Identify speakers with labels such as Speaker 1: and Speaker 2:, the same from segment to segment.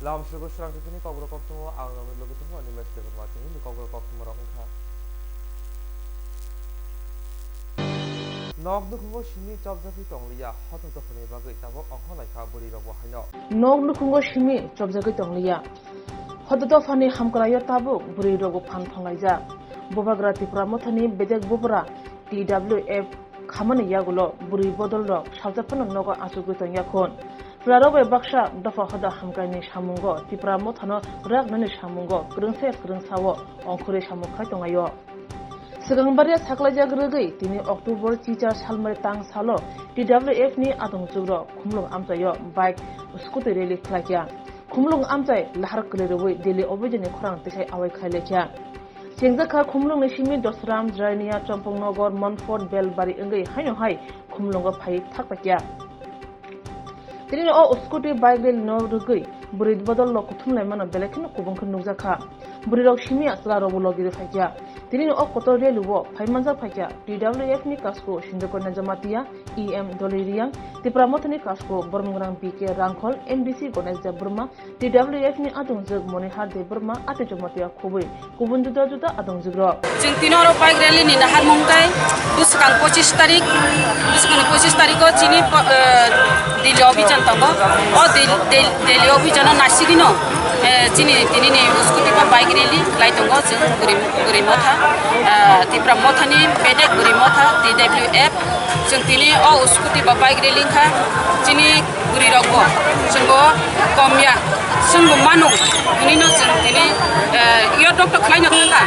Speaker 1: Lam suku serang sini kau berkau semua awal ngambil logo semua ni mesti bermacam ini kau berkau semua orang kah. Nok dukungo sini job jadi tong liya hotu tu pun ibagai tahu angkau naik kaburi rabu hanya.
Speaker 2: Nok dukungo sini job jadi tong liya hotu tu fani hamkalaya tabu buri rabu pan panglaiza. Bobagra Tripura mothani bedek bobra TWF khamani yagulo buri bodol rok saljapan nogo asugu tangyakon. Plarobe baksa dafa hoda hamkaini samungo Tripura mothano ragnani samungo krungsawo ongkhore samukhai tongayo. Sigangbariya saklajak rwgui tini October teacher salmari tang salo TWF ni adongjugro khumlung amchayo bike scooty rally khlaikya. Khumlung amchai lahar kleroi Delhi obijani khorang tisai awai khailekya. Sengzaka khumlung ni simi dosram Jrania Champongnogar Montfort Belbari engai haino hai khumlungo phai thakpakya. Tini o scooty bike rally no rugui burid bodol lo kuthumlai mano belekin kubungkhun nugjaka. Burirok simi asla robo logire phakya. Tini o kotor rally wo phai manja phakya. TWF ni kasko Sindhukor Najamatiya EM Doliriang Tripura mothani kasko Bormungrang BK Rangkhol MDC Ganesh Burma TWF ni adongjug Monihar De Burma ate Jomatiya khubui kubun juda juda adongjugro.
Speaker 3: Jeng tinoro bike rally ni nahar mongkai buskang 25 tarik ko chini Delhi obhijan tango o Delhi obhijan nasigino chini tini ni scooty pa bike rally lai tango jeng guri motha Tripura mothani bedek guri motha TWF jeng tini o scooty pa bike rally kha chini guri rokbo jengbo komya jengbo manu unino jeng tini yo doktor khlaino thanga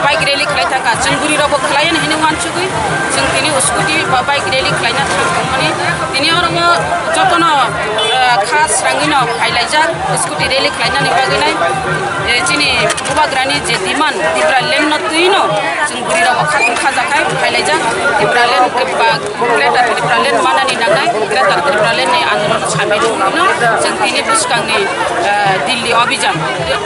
Speaker 3: bike rally khlai thanga jeng guri rokbo khlayan hini wanchugui jeng tini scooty pa bike rally khlaina thangmani tini oromo jotono khas rangino phailaija scooty rally khlaina ni baginai chini bubagrani je diman Tripura len no tuino jeng guri rokbo khajakai phailaija Tripura len greater Tripura len manani nangai greater Tripura len ni andolon chamil no jeng tini buskangni Delhi obhijan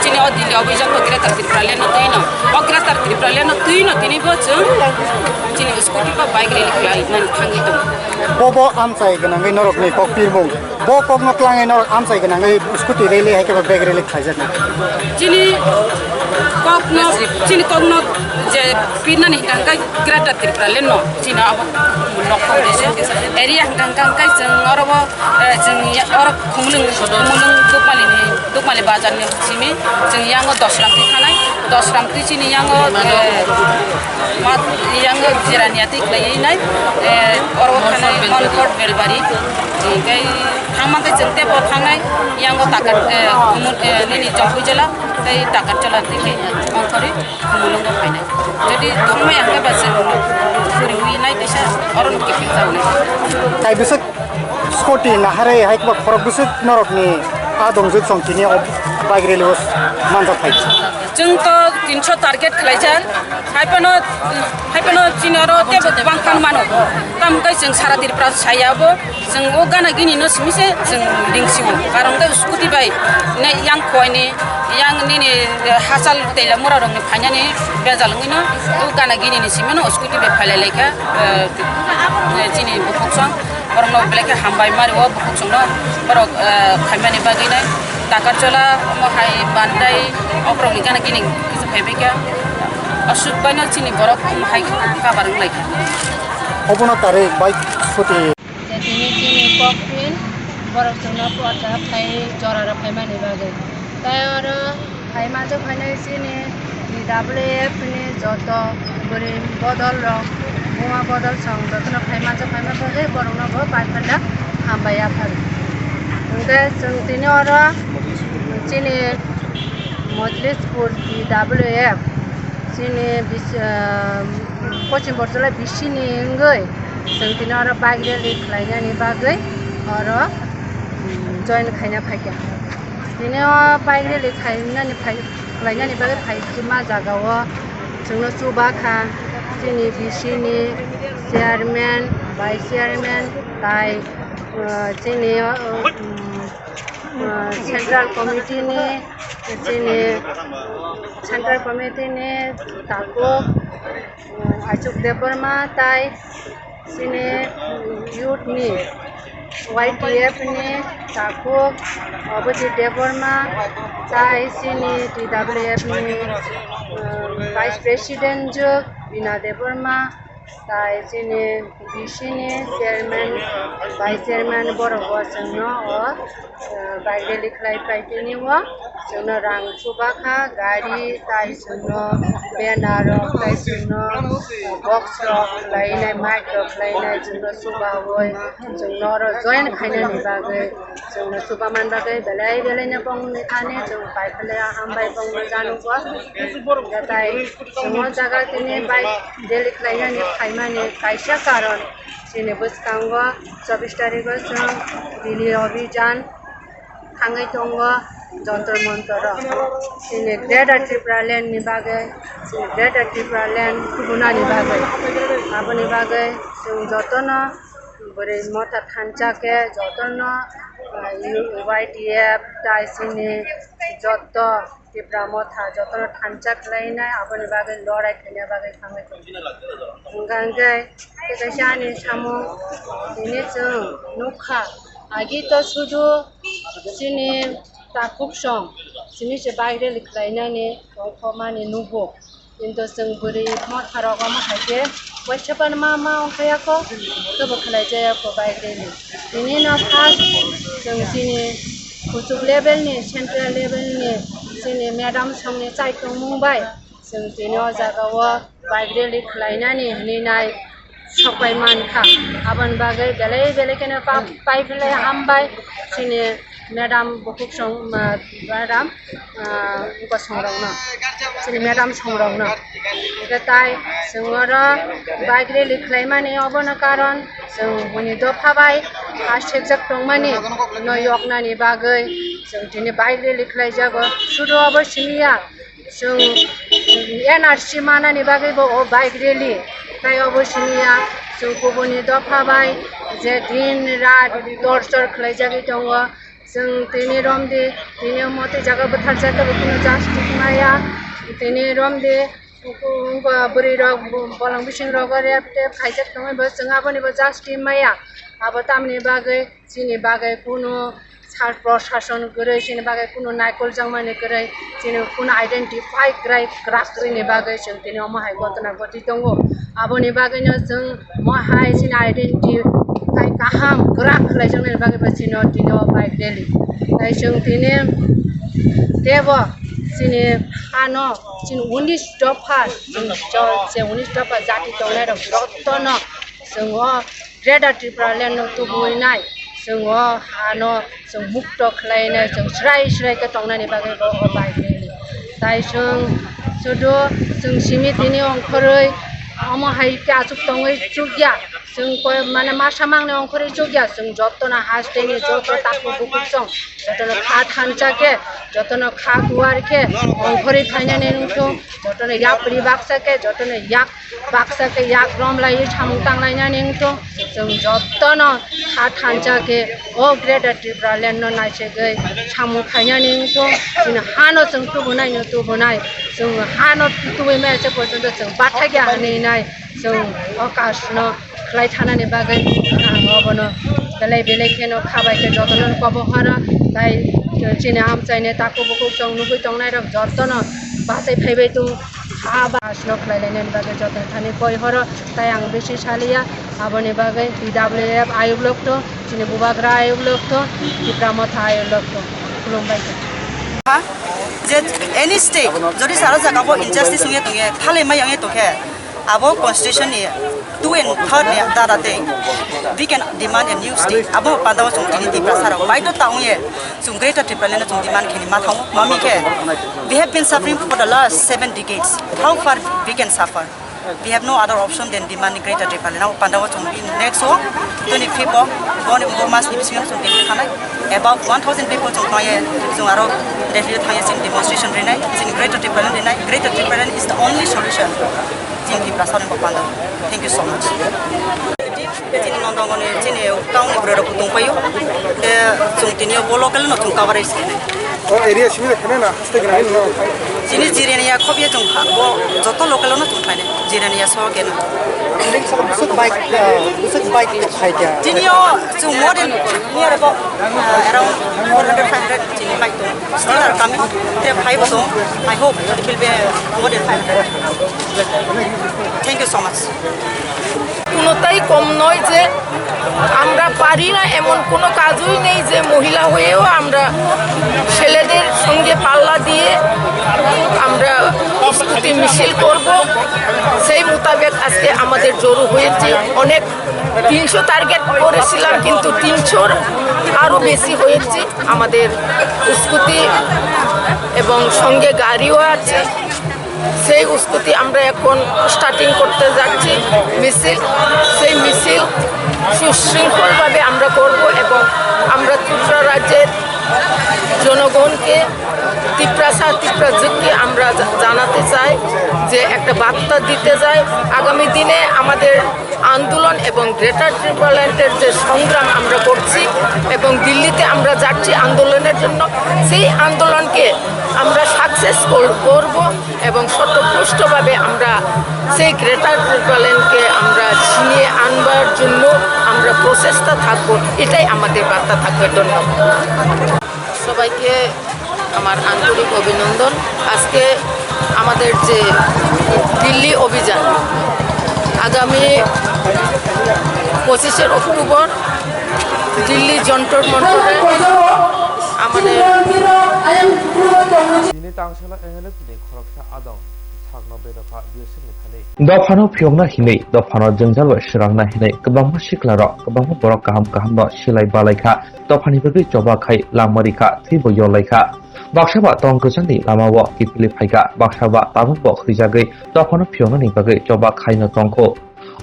Speaker 3: chini o Delhi obhijan ko greater Tripura len no tuino o greater Tripura len no tuino tini bo jeng chini scooty pa bike rally khlaina thangi dong
Speaker 4: Bobo amsai ganangai norok ni kok pirmung bo kok noklangai norok amsai ganangai scooty rally hai ke bike rally khaijak
Speaker 3: chini kok no je pirna ni tangkai greater Tripura len no chini abo nokko dese area tangkai jeng orobo jeng orok khumlung dukmali bazar ni simi jeng yango 10 ram ti thanai 10 ram ti chini yango jiraniati klai nai orobo thanai Montfort Belbari gai thangmangkai jeng tebo thangnai yango takat nini Jompu jela dai takat jela ti ongkhori khumulung phainai jadi thangmai angkai bazar puri wi nai desa oron ke pinjaune
Speaker 4: kai bisuk scooty nahare hai ke khorok bisuk norok ni adongjug songtini bike rally was manja phai
Speaker 3: jeng to 300 target khlaijan haipano chinoro tebo bangkan mano tamkai jeng sara Tripura sayabo jeng o gana gini no simise jeng lingsiu karong kai scooty bai ne yang khoini yang nini hasal tela mura rong ni phanyani bejalngino o gana gini ni simeno scooty bai phalai leka chini bukuksang orang no belaka hambai mari o bukuksang no borok khaimani bagina takar chola mohai bandai oprong ni gana gini kisu phebeka asuk baina chini borok mohai kabarang leka
Speaker 4: obona tare bike scooty
Speaker 5: jadi chini kokpin borok chungna pota phai chorara phaimani bagai tayara phaimajak phainai chini TWF ni joto guri bodol rok buma bodol song jotono phaimajak bagai borok no bo paifanda hambaya phari ungke jeng tini ora chini Majlispur TWF chini Pachim Borjala bisini ngai jeng tini ora bike rally khlaina ni bagai ora join khaina phakya tini bike rally khlaina ni bagai phaima jagao jengno subakha chini bisini chairman vice chairman tai chini central committee ni chini central committee ni tako Achuk Deburma tai chini youth ni YTF ni takuk obuji deborma tai sini TWF ni Vice President juk Bina deborma tai sini BC ni Chairman Vice Chairman borogo sengno o bagre liklai paitini wa sengno rang subaka gari tai sengno banner tai sengno box rock lainai mic rock lainai sengno subawoi sengno ro join khaina ni bagai sengno subaman bagai belai belai na pong ni khane seng pai phle hambai pong janu wa gatai sengno jaga tini bike daily klaina ni khaima ni kaisa karon sini buskangwa 24 tarik seng dili abhijan thangai tongo jantar mantar sini Greater Tripura Land ni bagai sini Greater Tripura Land kubuna ni bagai apa ni bagai sing jotono beri mata thanca ke jotono YTF tai sini joto Tripura mata jotono thanca lainai apa ni bagai lorai khanya bagai thangai tongo gangai kesani samu ini sing nukha agi to sudu sini takuk song sini se bagre liklaina ni khoma ni nubo into sing buri mo tharoga mo hake wachapan mama khaya ko to bakhlai jaya ko bagre ni ini na fast sing sini kusuk level ni central level ni sini madam song ni chai tong mumbai sing sini o jaga wa bagre liklaina ni nai sopai mankha aban bagai belai belai kena pai belai hambai sini madam bukuk song madam ko songrang na sini madam songrang na gatai sengora bagre liklai mani obona karon seng buni do phabai hasek jak tong mani no yok na ni bagai seng tini bagre liklai jago sudo obosiniya seng NRC mana ni bagai bo o bagre li tai obosiniya seng kubuni do phabai je din rat torture khlai jagi tongo seng tini romde tini mote jaga bathar jata bukino justice maya tini romde buri rok bolang bising rok repte khaijak tongo bo seng aboni bo justice maya abo tamni bagai sini bagai kuno sar প্রশাসন করে sini bagai kuno naikol jangmani করে sini kuno identify krai krakri ni bagai seng tini omahai gotona goti tongo aboni bagai no seng mohai sini identify kaham krak khlai jangni bagai basino tino baik deli tai seng tini debo sini ano sini 19 dopha se 19 dopha jati tongnai rok rottono sengo Greater Tripura Land no tubuinai sengo ano seng mukto khlainai seng srai ke tongnani bagai bo baik deli tai seng sudo seng simi tini ongkhoroi amo hai ke achuk tongoi chugya seng ko mane masamang ne ongkhoroi chugya seng jotona hasteni joto taku bukuk song jotono kha thancha ke jotono kha kuar ke ongkhoroi phaina ne nungso jotono yak pri baksa ke jotono yak baksa ke yak rom lai chamung tang lai na ningso seng jotono kha thancha ke o Greater Tripura Land no nai se gai chamung phaina ningso sing hano seng tu bunai seng hano tuwe me se porjonto seng batha gya ne nai seng akash no khlai thana ni bagai obono belai belai keno khabai ke jotono kobohara tai chine am chaine taku bukuk song nugui tongnai rok jotono batai phaibai tu haba asno khlai lainen bagai jotono thani koi horo tai ang beshi salia aboni bagai TWF ayub lokto chine bubagra ayub lokto Tripura motha ayub lokto khulumbai
Speaker 6: যে any state যদি সারা জায়গা বো injustice হুয়ে তুয়ে খালে মাই আঙে তোকে abo constitution ni 2 and 3 ni darate we can demand a new state abo padawa chungtini di prasara bai to taungye sung Greater Tripura Land chung demand khini ma thong mami ke we have been suffering for the last 7 decades how far we can suffer we have no other option than demanding Greater Tripura Land now pandawa chung next so 25 of born in mass living chung ke khanai about 1000 people chung noye chung aro refugee thaya sin demonstration renai sin Greater Tripura Land renai Greater Tripura Land is the only solution jing di prasaran bapanda thank you so much Petini nondongone chini town ni bro kutung payo chung tini bolokal no chung coverage
Speaker 4: o area simi khane na haste gna no
Speaker 6: Jini jirenia kopia jong bo joto lokal no jong phane jirenia so ke na.
Speaker 4: Busuk bike khaija.
Speaker 6: Jini yo jong more than near about around 400 500 jini bike to. Still are coming. They have 5 so I hope it will be more than 500. Thank you so much.
Speaker 7: কোনোটাই কম নয় যে আমরা পারি না এমন কোনো কাজই নেই যে মহিলা হয়েও আমরা ছেলেদের সঙ্গে পাল্লা দিয়ে আমরা প্রস্তুতি মিছিল করব সেই মোতাবেক আজকে আমাদের জড়ো হয়েছে অনেক 300 টার্গেট করেছিলাম কিন্তু 300-র আরও বেশি হয়েছে আমাদের প্রস্তুতি এবং সঙ্গে গাড়িও আছে সেই উস্কুতি আমরা এখন স্টার্টিং করতে যাচ্ছি মিছিল সেই মিছিল সুশৃঙ্খলভাবে আমরা করব এবং আমরা ত্রিপুরা রাজ্যের জনগণকে ত্রিপুরাকে আমরা জানাতে চাই যে একটা বার্তা দিতে চাই আগামী দিনে আমাদের আন্দোলন এবং গ্রেটার ত্রিপুরাল্যান্ডের যে সংগ্রাম আমরা করছি এবং দিল্লিতে আমরা যাচ্ছি আন্দোলনের জন্য সেই আন্দোলনকে আমরা সাকসেস করব এবং স্বতঃস্ফূর্তভাবে আমরা সেই গ্রেটার ত্রিপুরাল্যান্ডকে আমরা ছিনিয়ে আনবার জন্য আমরা প্রচেষ্টা থাকবো এটাই আমাদের বার্তা থাকবে ধন্যবাদ সবাইকে আমার আন্তরিক অভিনন্দন আজকে আমাদের যে দিল্লি অভিযান আগামী 25শে অক্টোবর দিল্লি যন্তর মন্তরে আমাদের
Speaker 1: Dini tangshela engelek ni khoroksa adong sakno bedafa biosik ni thani.
Speaker 8: Dofano phiongna hinei dofano jengjalo sirangna hinei kebangma siklaro kebangma borok kaham no silai balaikha dofani bagi coba khai lamari kha thibo yolaikha baksaba tong kesani lamawo kipili phaika baksaba tabungbo khrijagei dofano phiongna ni bagi coba khai no tongko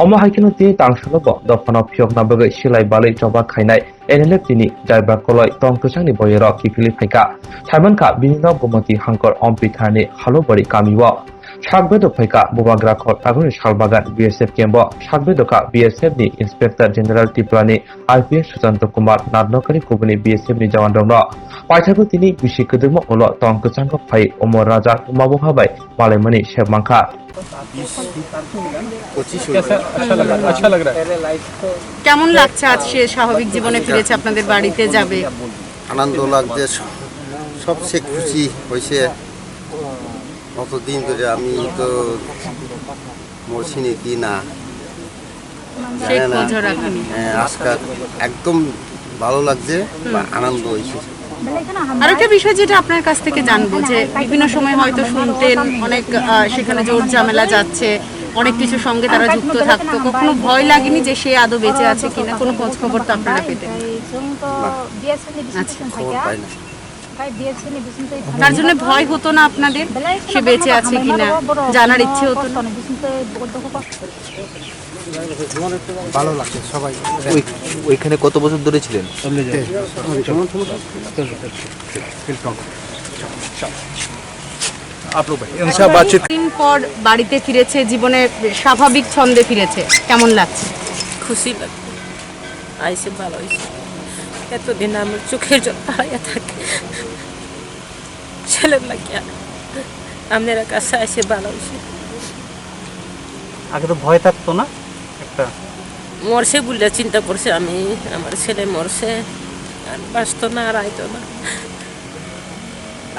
Speaker 8: Oma haikino tini tangshalobo dofano phiongna bagi silai balai coba khainai enelek tini jaiba koloi tong kesani boyero kipili phaika thaimanka binino gomati hangkor ompithani halobari kamiwo Shakbedo Paika Bubagra Khot Aguni Shalbagan BSF Kembo Shakbedoka BSF ni Inspector General Tiplani IPS Susanto Kumar Nadnokari Kubuni BSF ni Jawan Dongno Paithabu tini bisi kedemo ulo tong kecangkok pai Umar Raja Umabung Habai Malemani Sheikh Mangka
Speaker 9: अच्छा लग रहा है
Speaker 10: কেমন লাগছে আজ সে স্বাভাবিক জীবনে ফিরেছে আপনাদের বাড়িতে যাবে
Speaker 11: আনন্দ লাগছে সবচেয়ে খুশি হয়েছে কতদিন ধরে আমি তো মরছিনি কি না আজকে একদম ভালো লাগছে বা আনন্দ হয়েছে
Speaker 10: আর একটা বিষয় যেটা আপনার কাছ থেকে জানবো যে বিভিন্ন সময় হয়তো শুনতেন অনেক সেখানে জোর ঝামেলা যাচ্ছে অনেক কিছু সঙ্গে তারা যুক্ত থাকতো কখনো ভয় লাগেনি যে সে আদৌ বেঁচে আছে কিনা কোনো খোঁজ খবর তো আপনারা পেতেন তার জন্য ভয় হতো না আপনাদের সে বেঁচে আছে কিনা জানার ইচ্ছে হতো না
Speaker 11: ভালো লাগছে সবাই
Speaker 9: ওইখানে কত বছর ধরে ছিলেন
Speaker 10: দিন পর বাড়িতে ফিরেছে জীবনে স্বাভাবিক ছন্দে ফিরেছে কেমন লাগছে
Speaker 3: খুশি লাগছে আইসে ভালো হয়েছে এতদিন আমার চোখের জল হারিয়ে থাকে ছেলের লাগিয়া আপনারা কাছে এসে ভালো হয়েছে
Speaker 4: আগে তো ভয় থাকতো না একটা
Speaker 3: মরছে বলে চিন্তা করছে আমি আমার ছেলে মরছে আর বাঁচতো না আর আইতো না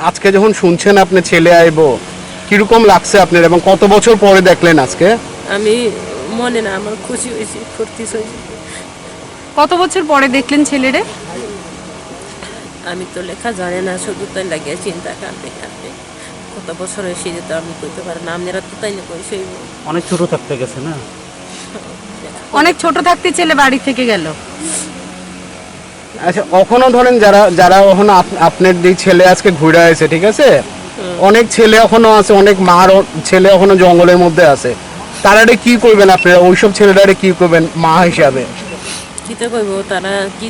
Speaker 9: আজকে যখন শুনছেন আপনি ছেলে আইবো কিরকম লাগছে আপনার এবং কত বছর পরে দেখলেন আজকে
Speaker 3: আমি মনে না আমার খুশি হয়েছি ফুর্তি হয়েছে
Speaker 10: কত বছর পরে দেখলেন ছেলেরে
Speaker 3: আমি তো লেখা জানি না শুধু তাই লাগিয়ে চিন্তা কাঁদতে কাঁদতে কত বছর হয়েছে যেত আমি কইতে পারি না আপনারা তো তাই না কইছে
Speaker 4: অনেক ছোট থাকতে গেছে না
Speaker 10: অনেক ছোট থাকতে ছেলে বাড়ি থেকে গেল
Speaker 9: আচ্ছা এখনো ধরেন যারা যারা এখনো আপনার যে ছেলে আজকে ঘুরে আসে ঠিক আছে অনেক ছেলে এখনো আছে অনেক মার ছেলে এখনো জঙ্গলের মধ্যে আছে তারা কি করবেন আপনারা ওইসব ছেলেটারে কি করবেন মা হিসাবে
Speaker 3: কিতে কইব তারা কি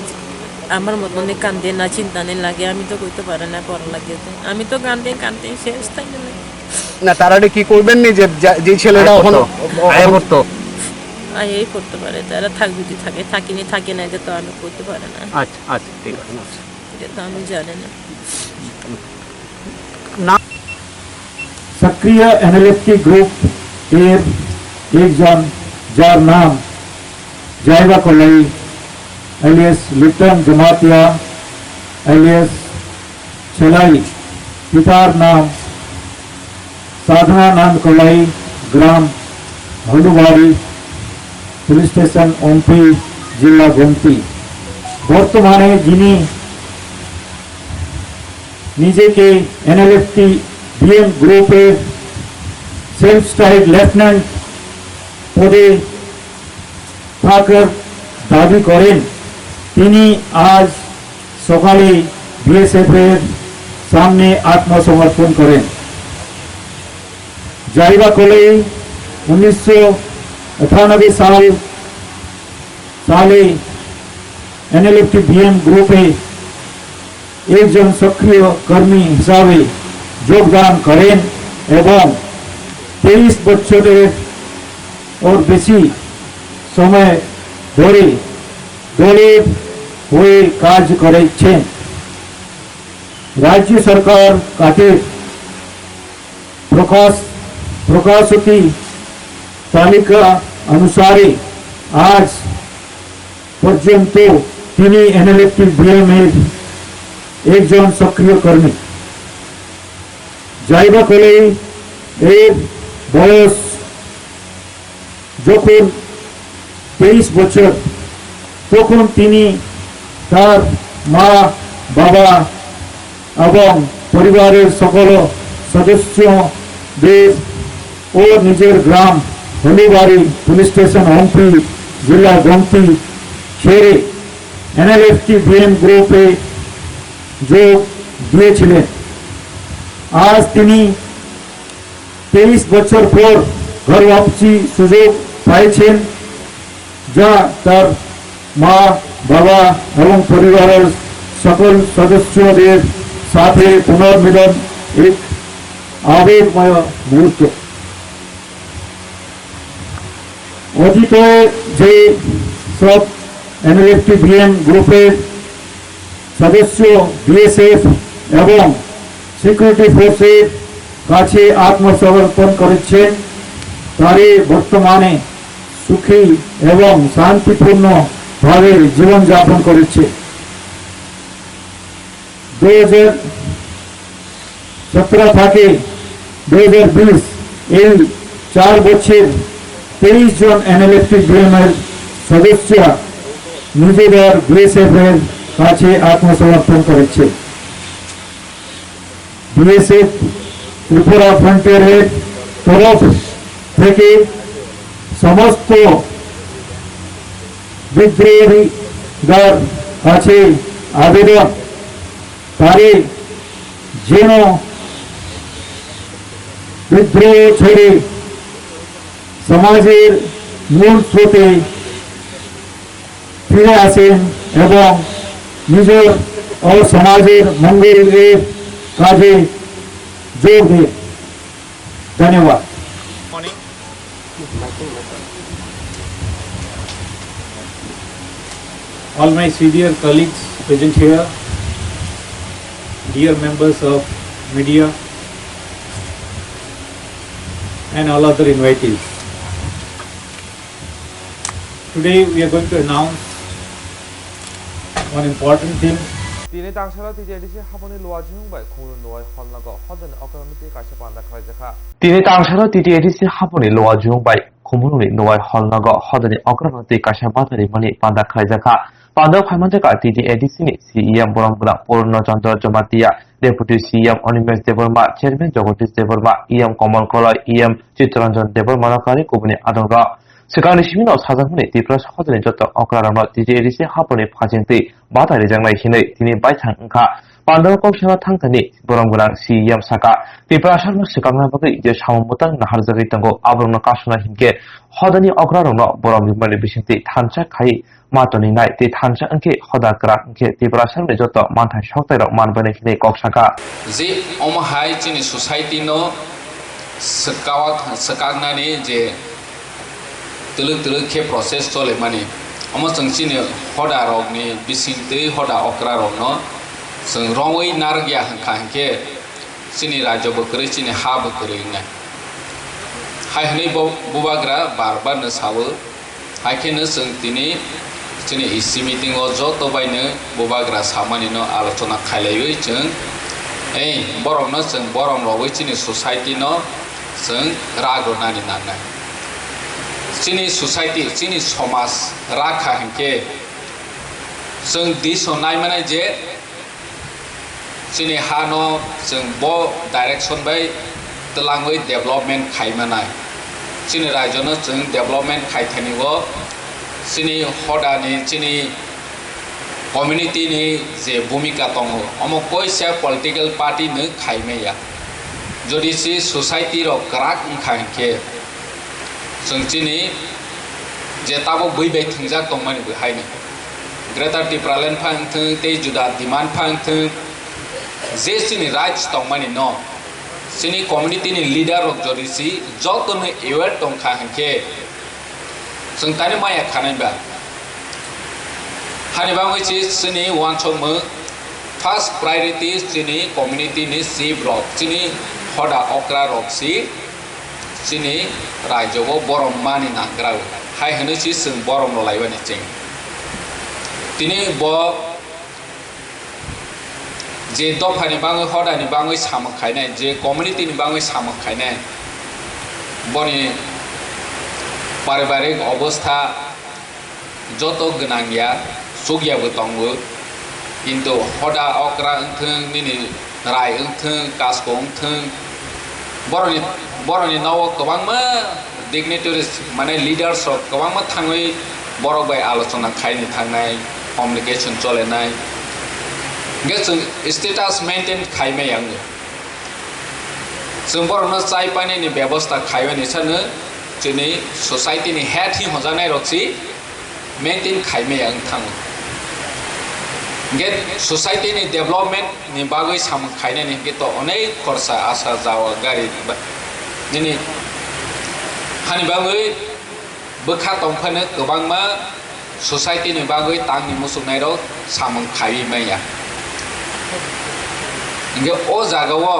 Speaker 3: আমার মনে কান্দে না চিন্তা নেই লাগে আমি তো কইতে পারে না পড়া লাগে আমি তো কান্দে শেষ তাই
Speaker 9: না তারা কি করবেন নি যে ছেলেটা এখনো আয় করতো
Speaker 3: এই করতে পারে তারা থাকবে যদি থাকিনি থাকে না এটা তো আমি করতে পারে না
Speaker 9: আচ্ছা আচ্ছা ঠিক আছে
Speaker 3: এটা তো আমি জানি না
Speaker 12: सक्रिय एनएलएफटी ग्रुप এর একজন যার নাম জাইবা কলাই এলিয়াস লিটন জমাতিয়া এলিয়াস ছেলাই, পিতার নাম সাধনানন্দ কলাই, গ্রাম হলুবাড়ি, পুলিশ স্টেশন ওমপি, জেলা গোমতি। বর্তমানে যিনি নিজেকে এনএলএফটি বিএম গ্রুপের সেলফ স্টাইল লেফটেন্যান্ট পদে থাকার দাবি করেন, তিনি আজ সকালে বিএসএফ এর সামনে আত্মসমর্পণ করেন। জাইবা কলাই 1998 সালে এনএলএফটি বিএম গ্রুপে একজন সক্রিয় কর্মী হিসাবে যোগদান করেন এবং 23 বছরের ওর বেশি সময় ধরে দলের হয়ে কাজ করেছেন। রাজ্য সরকার কাদের প্রকাশিত তালিকা অনুসারে আজ পর্যন্ত তিনি এনএলএফটি বিএম এর একজন সক্রিয় কর্মী। জাইবা কলাই এর বয়স যখন 23 বছর, তখন তিনি তার মা, বাবা এবং পরিবারের সকল সদস্যদের ও নিজের গ্রাম হলুবাড়ি, পুলিশ স্টেশন ওমপি, জেলা গোমতি ছেড়ে এনএলএফটি বিএম গ্রুপে যোগ দিয়েছিলেন। আজ তিনি 23 বছর পর ঘর वापसी সুযোগ পাইছেন, যা তার মা, বাবা এবং পরিবারের সকল সদস্যদের সাথে পুনর্মিলন এক আবেগময় মুহূর্ত। অতীতে যে সব এনএলএফটি বিএম গ্রুপের সদস্য বিএসএফ এবং সিকিউরিটি ফোর্সের কাছে আত্মসমর্পণ করেছেন, তারা বর্তমানে সুখী এবং শান্তিপূর্ণ ভাবে জীবনযাপন করেছে। 2017 থেকে 2020 এই 4 বছর 23 জন এনএলএফটি বিএম এর সদস্য নিজেদের বিএসএফ এর কাছে আত্মসমর্পণ করেছে। বিএসএফ ত্রিপুরা ফ্রন্টিয়ারের তরফ থেকে সমস্ত বিদ্রোহীদের কাছে আবেদন, তারা যেন বিদ্রোহ ছেড়ে সমাজের মূল স্রোতে ফিরে আসেন এবং নিজের ও সমাজের মঙ্গলের কাজে যোগ দেন। ধন্যবাদ। All my senior colleagues present here, dear members of media and all other invitees. Today we are going to announce one important thing.
Speaker 1: Tini tangshala TJDC haponi luajung bai khulu noi honlago hodan okonomiti kaise panda khajaka.
Speaker 8: Tini tangshala TJDC haponi luajung bai khumuni noi honlago hodani okonomiti kaise batari mani panda khajaka. Panda khaimanteka TJDC ni CEM Borongbulang Purno Chandra Jomatia, Deputy CEM Onimesh Deborma, Chairman Jagodish Deborma, EM Komal Kolai, EM Chitranjan Deborma Nakari Kubuni Adonga. Sekarang siminaw sajakmuni Tripura hodani joto okrarama TJDC haponi phajenti batari jangnai hinai tini baithang engka Panda Kokshala Tangkani Borongbulang CEM Saka Tripura Sharma Sikangna Bagi je samumutang naharjari tango abrongna kasuna hinke hodani okrarama Borongbulang bisingti thancha khai matoni nai ti thancha angke hoda kra angke Tripura Sharma joto manthai shoktairok manbane hinai koksaka
Speaker 13: je omahai chini society no sakagnani je tuluk ke proses chole mani amachang chini hoda rok ni bising tei hoda okra rok no sing rongoi nargya hangka hangke sini raja berkeri sini ha berkeri ngai hai hini bubagra barbar ne sawo hai kene seng tini sini isi meeting o joto baine bubagra samani no alochona khailaioi chung borong no seng borong roi sini society no seng rago nani nanai sini society sini somas rakha hingke seng diso nai mana je sini hano seng bo direction bai telangoi development khai manai sini rajo no seng development khai thani go sini hoda ni sini community ni je bhumika tongo omo koisa political party ne khai meya jodi si society ro krak khai ke seng sini je tabo bui bai thingjak tongmani bu haini Greater Tipraland phang thung te juda demand phang thung je sini right tongmani no sini community ni leader of jorisi joto ne aware tong kha hanke sung tani maya khanai ba hani ba ngi sini wan chong mu first priority sini community ni save rock sini hoda okra rock si sini rajo go borom mani na grau hai hanu si sung borom lo lai ba ni ching tini bo je dofani bangai hoda ni bangai samak khainai je community ni bangai samak khainai boni paribarik obostha joto gnang ya sugya bo tongo kintu hoda okra thung nini rai thung kaskong thung boroni nawo kobang ma dignitaries mane leaders of kobang ma thangoi borok bai alochona khaini thangnai communication chole nai get status maintain khaime yang sembor no chai pani ni byabostha khaiwe ni chane chini society ni head hi hojanai roksi maintain khaime yang thang get society ni development ni bagoi sam khaine ni to onei khorsa asa jawa gari nini hani bagoi bokha tongphane gobangma society ni bagoi tang ni musuknai ro samang khai maya inge o jagawo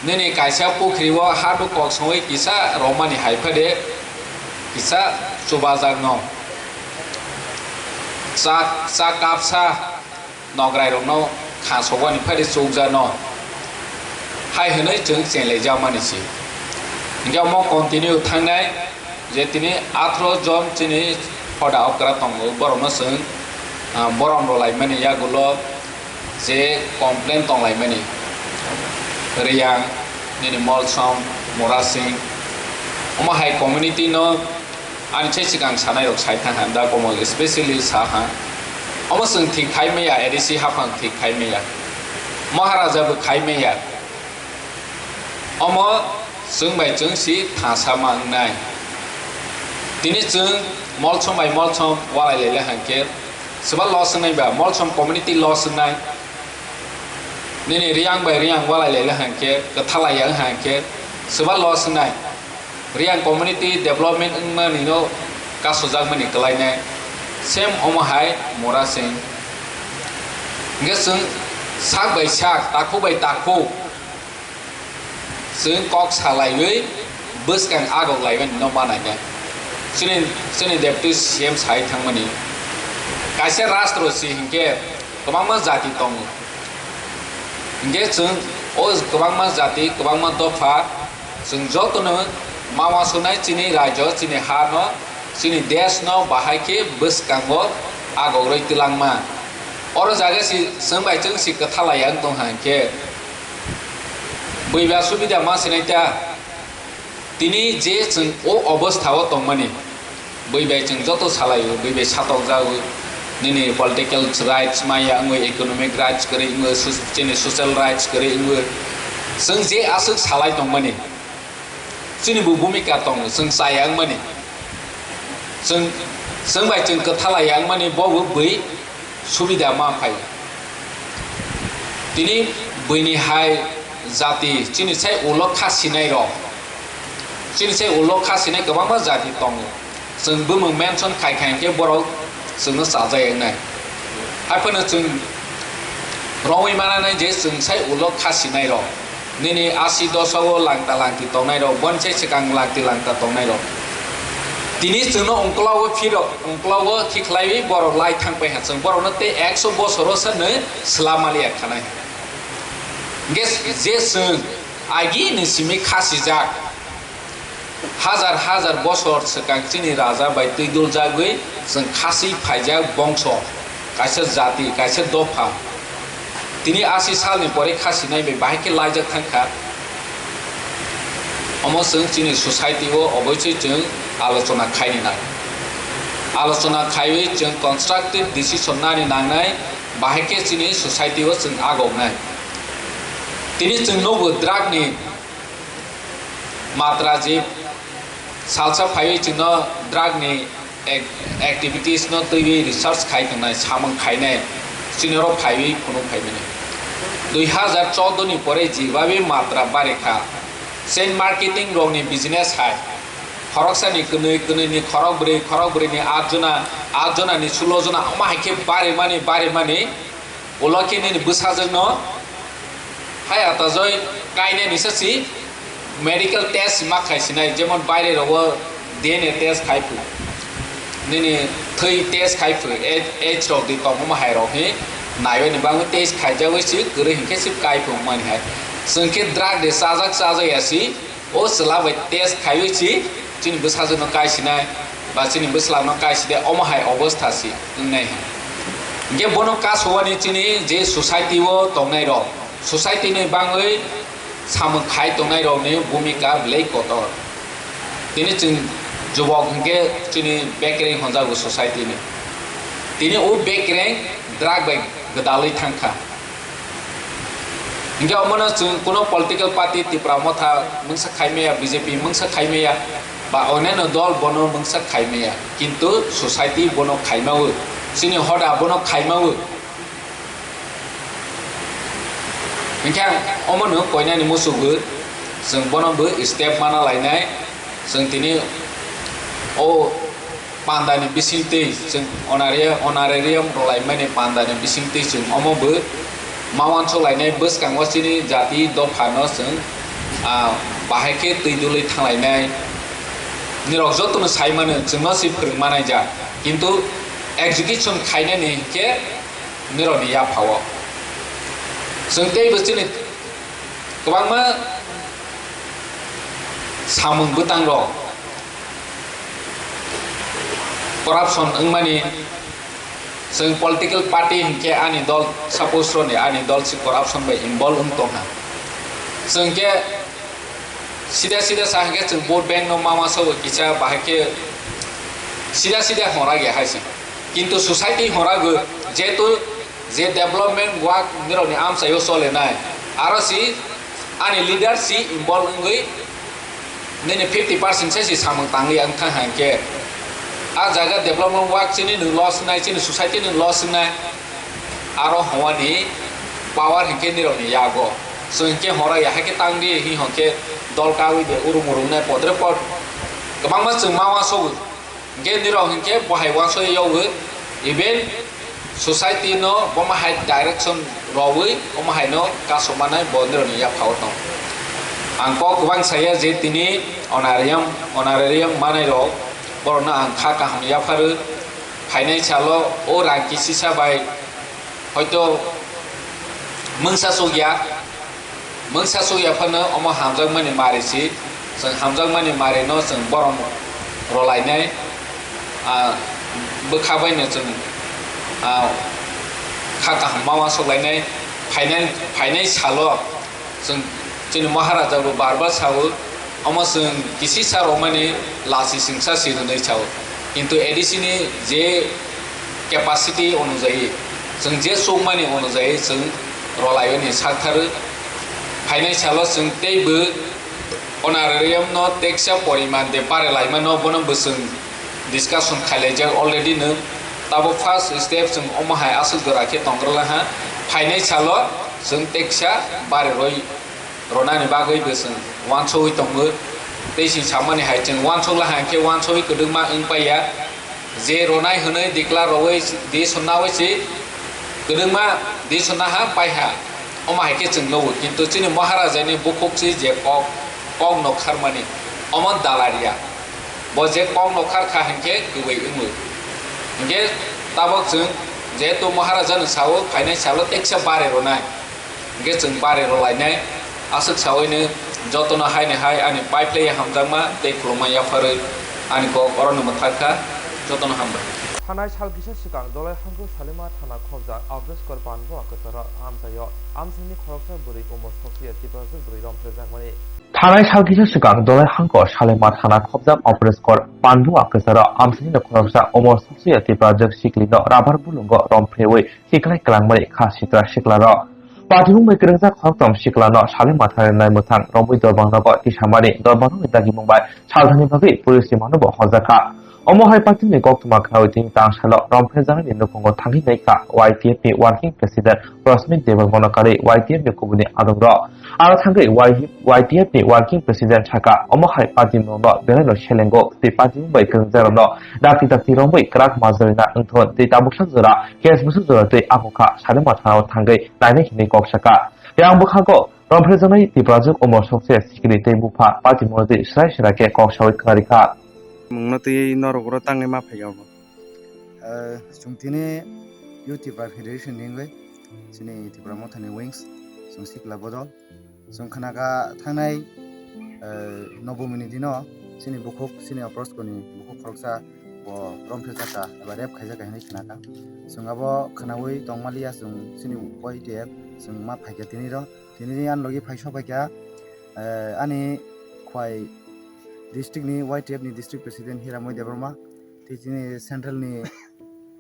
Speaker 13: nini kaisa pukriwo hatu kok soi kisa romani haifade kisa subajak no sa kapsa nograi ro no khasogani phade sugja no hai hne chung chenle jamani si inge mo continue thangnai je tini athro jom chini hoda okra tongo borom sung borom ro lai mani ya gulo je complain tong lai mani riyang nini molsom morasing oma hai community no an che sikang sanai rok sai thang handa komo especially sa ha oma sung thik khai me ya edisi hapang thik khai me ya maharaja bu khai me ya oma sung bai chung si thasa mang nai tini chung molsom bai molsom walai lele hanke sebab loss nai ba molsom community loss nai nini riang bai riang walai lele hanke kathalai yang hanke sebab loss nai riang community development ngma ni no kasojak mani kalai nai same omo hai mora sing ngesung sak bai sak takhu bai takhu sung kok salai wei bus kang agok lai wen no mana nya sini deputy CM sai thang mani kaise rastro si hingke kabangma jati tong hingke chung o kabangma jati kabangma dofa chung joto no mawa sunai chini rajo chini ha no chini desh no bahai ke bus kango agok roi tilangma oro jaga si sangbai chung si kathala yang tong hangke boiba subida ma sinaita tini je chung o obostha o tongmani boibai chung joto salayo boibai satok jago nini political rights maya ngoi economic rights kari ngoi chini social rights kari ngoi sung je asuk salai tongmani chini bu bhumika tong sung sayang mani sung bai chung kathala yang mani bo bui subida ma phai tini buini hai jati chini sai ulok khasinai ro chini sai ulok khasinai kabangma jati tong sung bumung mention khai khai ke borok sung no sajai nai haipana chung rongwi mana nai je sengsai ulo khasi nai ro nini asi dosawo langta langti tong nai ro bonche sekang langta tong nai ro tini jono ongklawo phiro ongklawo khiklai boro lai thangpai ha jeng boro te 100 bosoro sane slamali ekhanai ges je seng agi ni simi khasi jak হাজার হাজার বছর সেকাংচিনি রাজা by Toidul জাগুই जों खासि Pfizer बंश काइसे जाति काइसे दफा তিনি 80 सालनि परे खासि नायबाय बाहायके लायजाक थांखा अमसों जोंनि ससाइटियाव अबयस्से जों आलोचना खायनो नाय आलोचना खायै जों कन्स्ट्राक्टिव डिसिसन नानि नांनाय बाहायके जोंनि ससाइटियाव जों आगावनाय তিনি जोंनावबो ड्रागनि मात्रा जे सालसा फाइयै जोंनो ड्रागनि एक्टिविटीज न तैवे रिसर्च खायनाय सामं खायनाय सिनियर फाइयै खुनु फाइबेने 2014 नि परे जेबाबे मात्रा बारेखा सेन मार्केटिंग रंनि बिजनेस हाय खरकसानि कनै खरक ब्रै नि 8 जना नि 16 जना अमाहायके बारे माने उलकेनि बुसाजों न हाय आताजय कायने निससि मेडिकल टेस्ट माखायसिनाय जेमन बायरे रव डीएनए टेस्ट खायफु निनि थै टेस्ट खायफु एच रव दि कम माहाय रवहि नायवे निबांग टेस्ट खायजावसि गरे हिंखेसि कायफु मानहाय जोंके ड्राग दे साजायासि ओ सलाबाय टेस्ट खायसि जोंनि बोसाजों कायसिनाय बा जोंनि बोस्लानो कायसिदे अमाहाय अवस्थासि नाय गे बनो कासवानि चिनि जे सोसाइटिव तंनाय र सोसाइटिनि बाङै साम खाय तंनाय रनि भूमिका ब्लै कतर तिनि जों जुबक हिंगे जोंनि बेकरें हजागो सोसाइटिनि तिनि ओ बेकरें ड्राग बाय गदालै थांखा हिंगे अमनो जों कोनो पलिटिकल पार्टी तिप्रा मथा मंसा खायमेया बीजेपी मंसा खायमेया बा अन्यान्य दल बनो मंसा खायमेया किन्तु सोसाइटी बनो खायमावो जोंनि हदा बनो खायमावो हिंगे अमनो कयनानि मोसौबो जों बनबो स्टेप माना लायनाय जों तिनि ओ पान्दानि बिसिंते जों अनारेरियम रलायमानि पान्दानि बिसिंते जों अमबो मावानस लायनाय बोसकांवासिनि जाति दफानो जों बाहायके दैदुलै थांलायनाय निरक जतनो सायमानो जोंनो सि फोरोंमानाय जा किन्तु एग्जिकिउशन खायनायनि के निरनि याफाव जों दै बोसोरनि गोबांमा सामोंबो दां र करप्शन माने जों पलिटिकल पार्टी हिंके आनि दल सपोज रनि आनि दल सि करप्शन बाय इनवॉल्व तंहा जों के सीधा साहके जों वोट बैंक न मामा सब किसा बाहाके सीधा हरा गया हाइसे किंतु सोसाइटी हरागो जेतु जे डेवलपमेंट वर्क निरनि आमसायो सोलेनाय आरो सि आनि लीडर सि इनवॉल्व गई नेने 50% से सामं तांगि आं था हांके आ जागा डेवलपमेंट वर्क चिनि लॉस नाय चिनि सोसाइटी नि लॉस नाय आरो हवानि पावर हिंके निरनि यागो सो हिंके हरा याहाके तांगि हि हंके दल कावि दे उरुमुरु नाय पद्रे पद गोबांमा जों मावा सब गे निर हिंके बहाय वासो यावो इभेन सोसाइटी नो बमाहाय डाइरेक्शन रवै बमाहाय नो कासमानाय बनिरनि या फाव दं आं गोबां साया जे तिनि अनारेरियम मानाय र बरना आं खा गाहाम याफारो फाइनान्सियालो ओ रांकिसि साबाय हयतो मोंसा सगियाफानो अम हामजाग माने मारिसि जों हामजाग माने मारिनो जों बरम रलायनाय बोखाबायनो जों खा गाहाम मावा सलायनाय फाइनान्सियालो जों जोंनि महाराजाबो बारबा सावो अमसों किसी सारो माने लासि सिंसा सिरनै सावो किन्तु एडिसिनि जे कैपेसिटी अनुजायै जों जे सौमानि अनुजायै जों रलायनि साथारो फाइनान्सियालो जों तेबो अनारेरियम न टेक्सा परिमाण दे बारे लायमान न बनो बोसों डिस्कशन खालायजा अलरेडी नो ताबो फर्स्ट स्टेप जों अमहाय आसल गोराखे तंग्रला हा फाइनान्सियालो जों टेक्सा बारे रय रनानि बागै बोसों वानसोय तंगो दैसि सामानि हाय जों वानसोला हांके वानसोय गोदोंमा ओंपाया जे रनाय होनै डिक्लार रवै दे सनावैसि gedung ma di senaha paiha oma haike jeung lo kintu chini maharaja ni bukuk si je kong no kharmani omon dalaria bo je kong no khar kha hanke gubai umu nge tabok jeung jetu maharaja ni sawo phainai salo 112 ro nai nge jeung 12 ro lainai asuk sawoini jotona haine hai ani pipeline hamjangma tei kroma ya fare ani ko oron mathaka jotona hamba
Speaker 1: थानाय सालगिसा सिगां दलाय हांगो सालिमा थाना खबजा आब्रेस्कर बानबो आकतरा आमसायो आमसिनि खरकसा बुरै उमर सखिया तिबाजो बुरै रमफ्रेजाकमानि
Speaker 8: थानाय सालगिसा सिगां दलाय हांगो सालिमा थाना खबजा आब्रेस्कर बानबो आकतरा आमसिनि खरकसा उमर सखिया तिबाजो सिक्लिनो राबार बुलुंगो रमफ्रेवै सिक्लाय क्लांमानि खासित्रा सिक्लारो पाटिबुं मैक्रजा खरकतम सिक्लानो सालिमा थानाय मोथां रमबै दरबांनगो तिसामानि दरबांनो दागि मुंबाय सालधानि बागै पुलिसनि मानबो हजाखा Omohai party ni gok tuma khawiti tang salo romphezang ni nukongo thangi nei ka YTF ni working president Rosmin Deval monakari YTF ni kubuni adongro ara thangai YTF ni working president chaka omohai party no belano shelengo ti party bai kangzaro no dakti rombai krak mazarina angthon ti tabuksak zora kes musu zora ti akokha salema thao thangai lainai ni gok saka yang bukhago romphezang ni ti project omor sokse security bufa party modi srai ke kok shawi kharika
Speaker 14: Mungkin norogro tangi ma pegam.
Speaker 15: Sungtine YouTuber Federation ningwe, sini tibra motane wings, sung sikla bodol, sung kanaga tangai nobo minidino, sini bukuk sini approach koni bukuk koroksa bo romphezaka eba rep khaijaka hini kanaga, sung abo kanawi tongmalia sung sini YTF sung ma phaika tini an logi phaisha phaika ani khwai district ni YTF ni district president Hiramoy Debarma tini central ni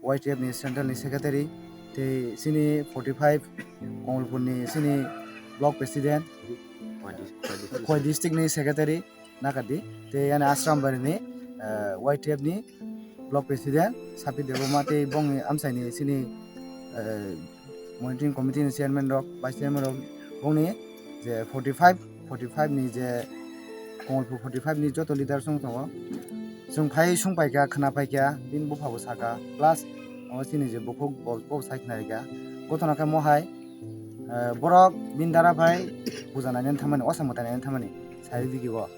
Speaker 15: YTF ni central ni secretary te sini 45 Kongolpur ni sini block president Khoi district ni secretary nakadi te yana Ashram Bari ni YTF ni block president Sapi Debarma te bong amsai ni sini monitoring committee ni chairman rok vice chairman rok bong ni je 45 ni je Kongolpur 45 ni joto leader sung tongo sung phai sung paika khana paika bin bu phabu saka plus sini je bukuk bol saiknai ga gotona ka mohai borok bin dara phai bujananen thamani osamutanen thamani sai digi go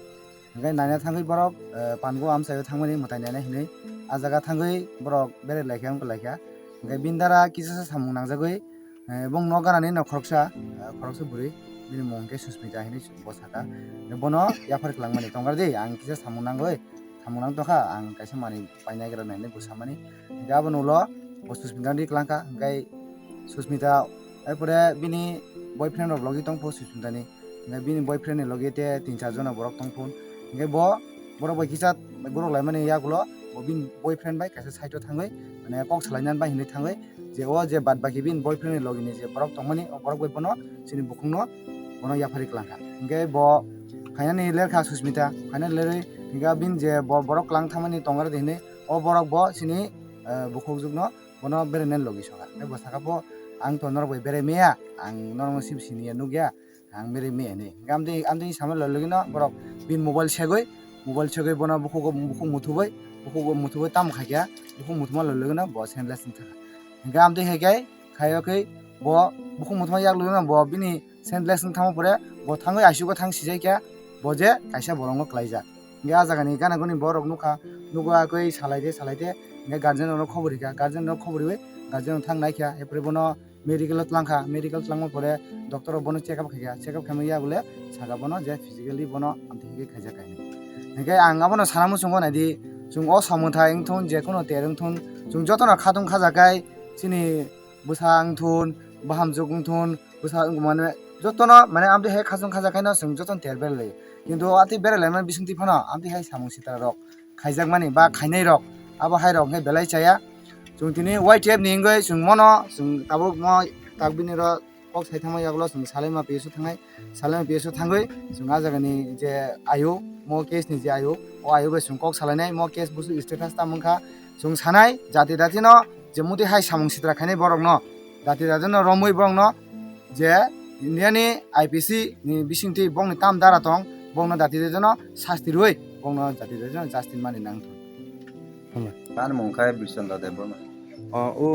Speaker 15: ngai nanya thangai borok pango amsayo thangmani mutainane hinai ajaga thangai borok bere laikam ko laika ngai bin dara kisa samung nangjagoi bong nogarani no khoroksa buri bini mongke susmita hini bosaka bono yapar klangmani tongardi ang kisa samunang toka ang kaisa mani painai gra nai busamani gabono lo susmita di klangka ngai susmita epore bini boyfriend of logi tongpo susmita ni ngai bini boyfriend ni logi te 3-4 jona borok tongpon ngai borok bai kisa borok laimani yagulo bin boyfriend bai kaisa saito thangai mane kok salainan bai hini thangai je o je bad baki bin boyfriend ni logi ni je borok tongmani borok bai bono sini bukungno bono yapari klangka ngai bo khaina ni lerkha susmita khaina lere ngai bin je borok klang thamani tongar dine o borok bo sini bukuk jugno bono berenen logi soga ngai bo saka bo ang to nor bai bere meya ang normal sip sini nugya ang bere me ni amdi samal logi no borok bin mobile segoi bono bukuk muthuboi tam khagya bukuk muthuma logi no bo senless ni thaka ngai amdi hegai khayo kai bo bukuk muthuma yak logi no bo bini senless ni thamo pore bo thangai aisugo thang sijai kya boje kaisa borongo klaija ngai ajagani kana goni borok nuga koi salaide ngai guardian no khoborika guardian no khoboriwe guardian thang naikya epre bono medical tlangmo pore doctor bono check up khamya bole saga bono je physically bono amthige khaija kaini ngai anga bono sanamu sungo nadi jung o samutha ingthon je kono terung thon jung jotona khadung khajakai sini busang thon baham jogung thon busang mane jotona mane amdi he khajung khajakai no jung joton terbele কিন্তু আতি বেরেলাই মানে বিসুংতি ফনা Amati high সামুং সিতা rock খাইজাক মানি বা খাইনাই rock আবা high rock হে বেলাই চায়া जों दिनै YTF नि इंगै जों मनो जों ताबो म ताकबिनि र कक साइथामा यागलो जों सालेमा पेसो थांगै जों आ जागानि जे आयु म केस नि जे आयु ओ आयु बे जों कक सालायनाय म केस बुसु स्टेटास ता मंखा जों सानाय जाति दाति न जे मुति हाय सामुं सित्रा खायनाय बरक न जाति दाति न रमै बरक न जे इन्डियानि IPC नि बिसिंति बंनि ताम दारा दं bongna dati de jono shasti roi bongna dati de jono justin mani nang
Speaker 16: an mongkai bisanda de boma
Speaker 14: ও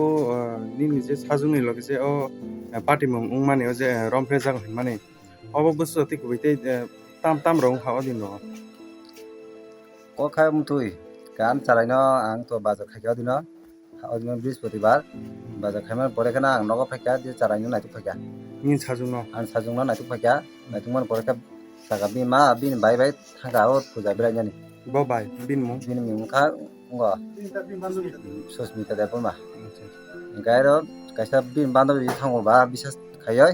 Speaker 14: নিনি যে সাজুংনি লগে যে ও পার্টি মুং মানে ও যে রমফ্রে জাগন মানে অব বুঝছো ঠিক হইতে tam rong hawa din no
Speaker 15: ko khai mutui kan charai no ang to bazar khai dino ojman brispotibar bazar khai man pore kana ang nogo phakya je charai no nai tu phakya
Speaker 14: min sajung no
Speaker 15: an sajung no nai tu phakya nai tu man pore ka saga bi ma bin bai bai thanga o puja birai yani
Speaker 14: bo bai bin
Speaker 15: mung kha ngo susmita da pon ma gairo kaisa bin bando bi thango ba bisas khayoi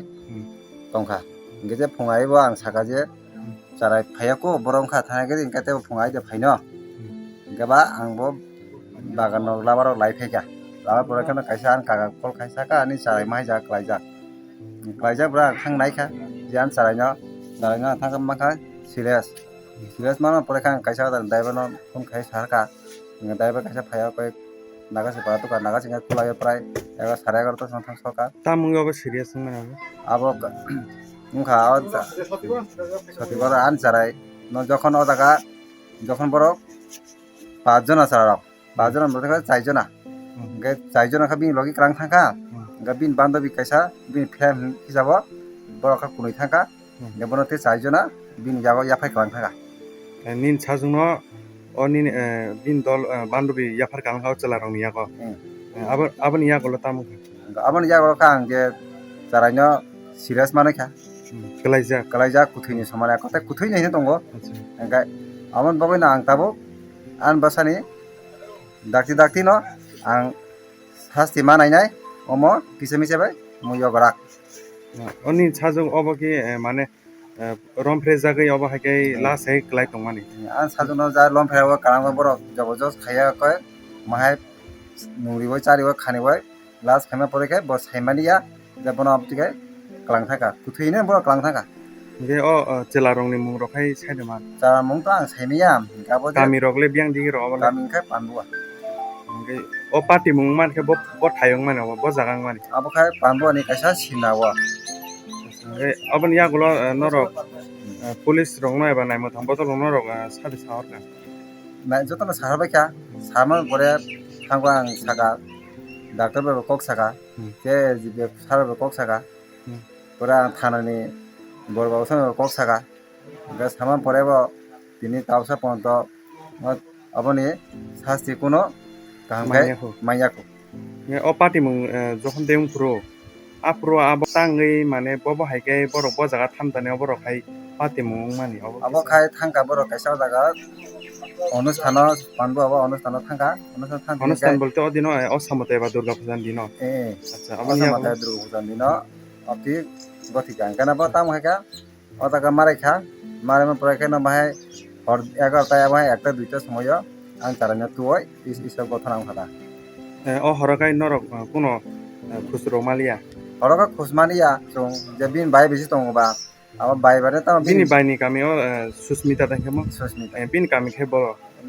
Speaker 15: tongkha ngeje phongai bo ang saga je charai phayako borong kha thana gedi ingkate phongai de phaino ingkaba angbo bagan no labaro lai pheka labar pore kana kaisa an kaga kol kaisa ka ani charai mai ja klaija bra khang nai kha jan charai no thang ma kha serious mano pore khang kaisa da driver no phone khai sarka driver kaisa phaya koi naga se para to ka naga singa kulai prai ega 11:30 to santhang soka
Speaker 14: tamung obo serious mana
Speaker 15: abo মুখা সতিবার আন চারাই যখন ও জায়গা যখন বড় 5 জন আছে আর 5 জন মধ্যে 4 জন গে 4 জন খাবি লগি ক্রাং থাকা গাবিন বান্ধবী কাইসা বিন ফ্যাম হিসাব বড় খা কুনই থাকা গে বনতে 4 জন বিন যাবো ইয়াফাই ক্রাং থাকা
Speaker 14: নিন সাজুনো ও নিন বিন দল বান্ধবী ইয়াফার কাং খাও চলা রং নিয়া কো আবার নিয়া গলো তামু
Speaker 15: আবার নিয়া গলো কাং গে চারাইনো সিরিয়াস মানে খা kalaija kuthini samara kota kuthini ni tongo engkai amon babai na ang tabo an basani dakti no ang hasti manai nai omo pise mise bai mo yogarak
Speaker 14: oni sajung obo ki mane romfre jagai obo hakai las hai klai tong mani
Speaker 15: an sajung no ja romfre wa karang boro jabojos khaya koi mahai nuri boi chari boi khani boi las khama pore kai bos haimania jabona optikai kelang thaka kuthine boro kelang thaka
Speaker 14: ge o chela rong ni mung rokai saide ma
Speaker 15: chara mung to ang saimiya gabo
Speaker 14: kami rogle biang di ro obo
Speaker 15: kami khai panbua
Speaker 14: ge o party mung man ke bo thayong man bo jagang man
Speaker 15: abo khai panbua ni kaisa sinawa
Speaker 14: ge abon ya gulo norok police rong na eba nai mo thang botol norok sade sahor ka
Speaker 15: na jotona sahar ba kya saman pore thangwa ang saga doctor ba kok saga ke jibe sar ba kok saga pura thanani borba usang kok saga ga saman pore bo tini tausa ponto aboni sasti kuno kaham kai maya ko
Speaker 14: ye o party mung jokhon deung pro apro abo tangai mane bobo haikai borok bo jaga thamtane borok hai party mung mani
Speaker 15: abo khai thangka borok kaisa jaga অনুষ্ঠান পানবো আবার অনুষ্ঠান থাকা
Speaker 14: অনুষ্ঠান বলতে ওদিন অসামতে বা দুর্গা পূজার দিন
Speaker 15: আচ্ছা অসামতে দুর্গা পূজার দিন অতি গতিকা কেন বা তাম হেকা অতাকা মারাইখা মারামে পড়াইখা না ভাই 11টা ভাই 1টা 2টা সময় আং তারানে তুই ইসব কথা নাম খাতা
Speaker 14: ও হরকাই নরক কোন খুচরো মালিয়া
Speaker 15: হরকা খুসমানিয়া জং যে বিন বাই বেশি তংবা আবার বাই বারে তা
Speaker 14: বিনি বাইনি কামি ও সুস্মিতা দেখেমো
Speaker 15: সুস্মিতা
Speaker 14: বিন কামি খে বড়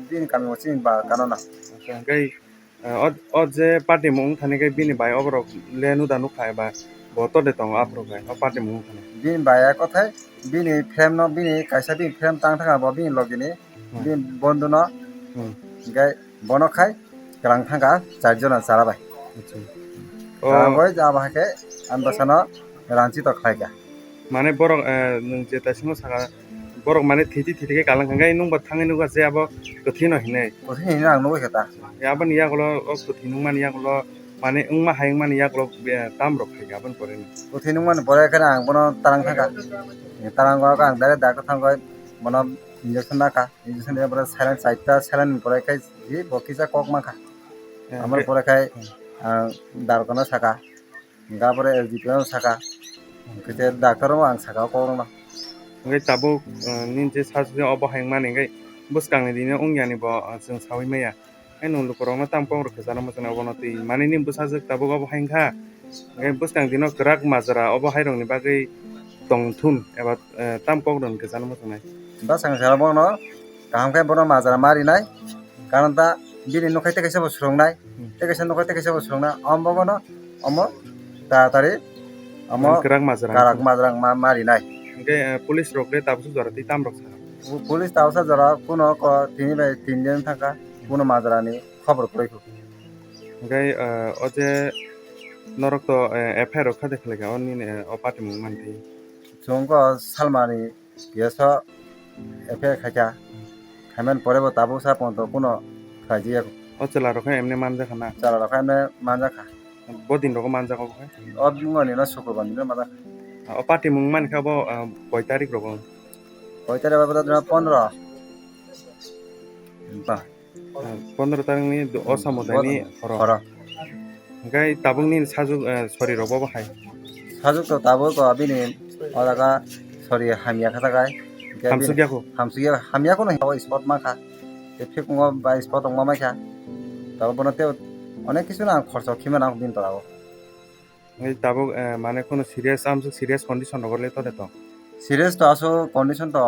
Speaker 15: বিন কামি ওচিন বা কারণা
Speaker 14: গাই ও যে পার্টি মুং থানে গাই বিনি বাই অবরক লেনু দানু খায় বা বতো দে তং আপরো গাই ও পার্টি মুং থানে
Speaker 15: বিন বায়া কথাই বিনি ফ্রেম ন বিনি কাইসা বিন ফ্রেম তাং থাকা বা বিন লগিনি বিন বন্ধু ন গাই বন খাই গ্রাং থাকা 4 জন চারাবাই ও ওই যা বাকে আনবাসানো রাঞ্চি তো খাইগা
Speaker 14: মানে borok jeta singo saka borok mane thiti kalang hangai nung ba thangai nuga je abo kothino hinai
Speaker 15: ang nuga khata
Speaker 14: yaban ya golo kothino man ya golo mane ungma haing man ya golo tam rok khai gaban pore
Speaker 15: kothino man pore kana ang bono tarang thaka tarang ga ang dare dak thangoi bono injection naka injection de pore silent saita silent pore kai ji bokisa kok ma kha amar pore kai dar kono saka ga pore LGP saka kete doctor mo ang saka ko na
Speaker 14: ngai tabo nin je sajje obo haing mane ngai buskang ni dine ongyani bo jeng sawi meya ai nung lukorong na tampong ro khazana mo sana bono ti mane nim busajek tabo obo haing kha ngai buskang dino krak majara obo hairong ni bagai tongthun eba tampong ron khazana mo sana
Speaker 15: ba sang sara bono kaham kai bono majara mari nai karon ta bini no khaite kaisa bo surong nai te kaisa no khaite kaisa bo surong na ambo bono amo ta tare amo
Speaker 14: karak
Speaker 15: majrang mari nai
Speaker 14: ngai police rokle tabsu jorati tam rok sa
Speaker 15: police tausa jara kuno ko tini bai 3 জন থাকা kuno majrani খবর কইছো
Speaker 14: Gai oje norok to FIR khade khlega onni o party mung manti.
Speaker 15: Jongko Salmani biasa FIR khaja. Khaman pore bo tabu sa ponto kuno khaji ko.
Speaker 14: O chala rokha emne manja khana.
Speaker 15: Chala rokha emne manja kha.
Speaker 14: Bodin roko manja ko khai.
Speaker 15: O bingoni na sukroban ni manja.
Speaker 14: O party mung man kha bo 5 tarik roko.
Speaker 15: 5 tarik ba da 15. Ba.
Speaker 14: 15 tarik ni o samudai ni horo. Gai tabung ni sajuk sorry robo ba khai.
Speaker 15: Sajuk to tabu ko abini odaga sorry hamia kata gai. Hamsugya hamia ko no spot ma kha. Efek mo ba spot mo ma kha. Tabu bonate অনেক কিছু না খরচ কিমান আম দিন তরাও
Speaker 14: এই তাবো মানে কোন serious AMSU serious condition নগরলে তো দেতো
Speaker 15: সিরিয়াস তো আসো কন্ডিশন তো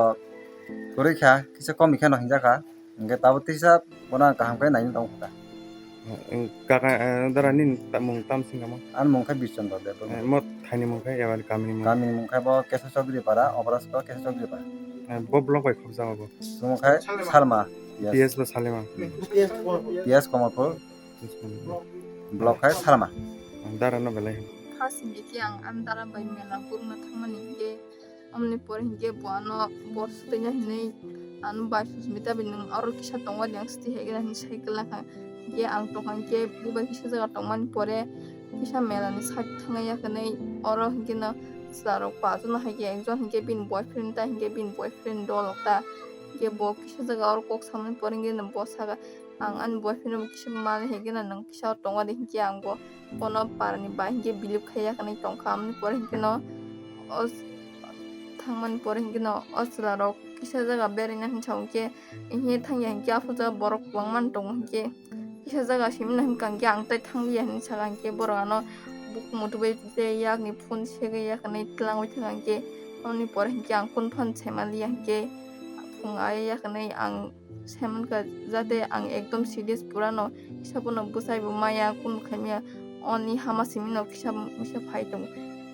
Speaker 15: করে খা কিছু কম ইখা নহিজা খা ইনকে তাবো তিসা বনা কাহাম কাই নাইন দং খা
Speaker 14: কাকা দারা নিন মুং তাম সিংগামো
Speaker 15: আন মুং খাই 20 জন দে
Speaker 14: মত থাইনি মুং খাই এবাল কামিনি
Speaker 15: মুং খাই ব কেসা চগরি পারা অপরাস ক কেসা চগরি পারা
Speaker 14: ব ব্লক বাই খবজা হবো
Speaker 15: মুং খাই সালমা
Speaker 14: পিএস বা Salema
Speaker 15: PS Komorpur blok hai salma
Speaker 14: dara no belai
Speaker 7: Fasing ki ang andara bai mela kurna thamani ge amne por hinge boano bors tenya hinai anu basus mita binung aro kisa tongwa yang sti hegera hin cycle la ge ang tokang ge buba kisa jaga tongman pore kisa mela ni sak thanga ya kanai aro hinge na sarok pa juna hage ekjon hinge bin boyfriend ta hinge bin boyfriend dol ta ge bo kisa jaga aro kok saman pore hinge na bosaga ang an boyfriend kisa mal hegena nang kisa tongwa de hinge ang bo kono parani ba hinge bilip khaya kanai tongkham ni pore hinge no os thangman pore hinge no osla rok kisa jaga berina hin chawke he thangya hinge afuja borok wangman tong hinge kisa jaga simna hin kangge ang tai thangli hin chagang ke borano buk mutube te yak ni phone sege yak kanai tlang wi thangge oni pore hinge ang kun phon chemali hinge phung ay yak kanai ang seman ka jate ang ekdom serious purano hisabono busai bu maya kun khamia oni hama simino kisab misa phaitong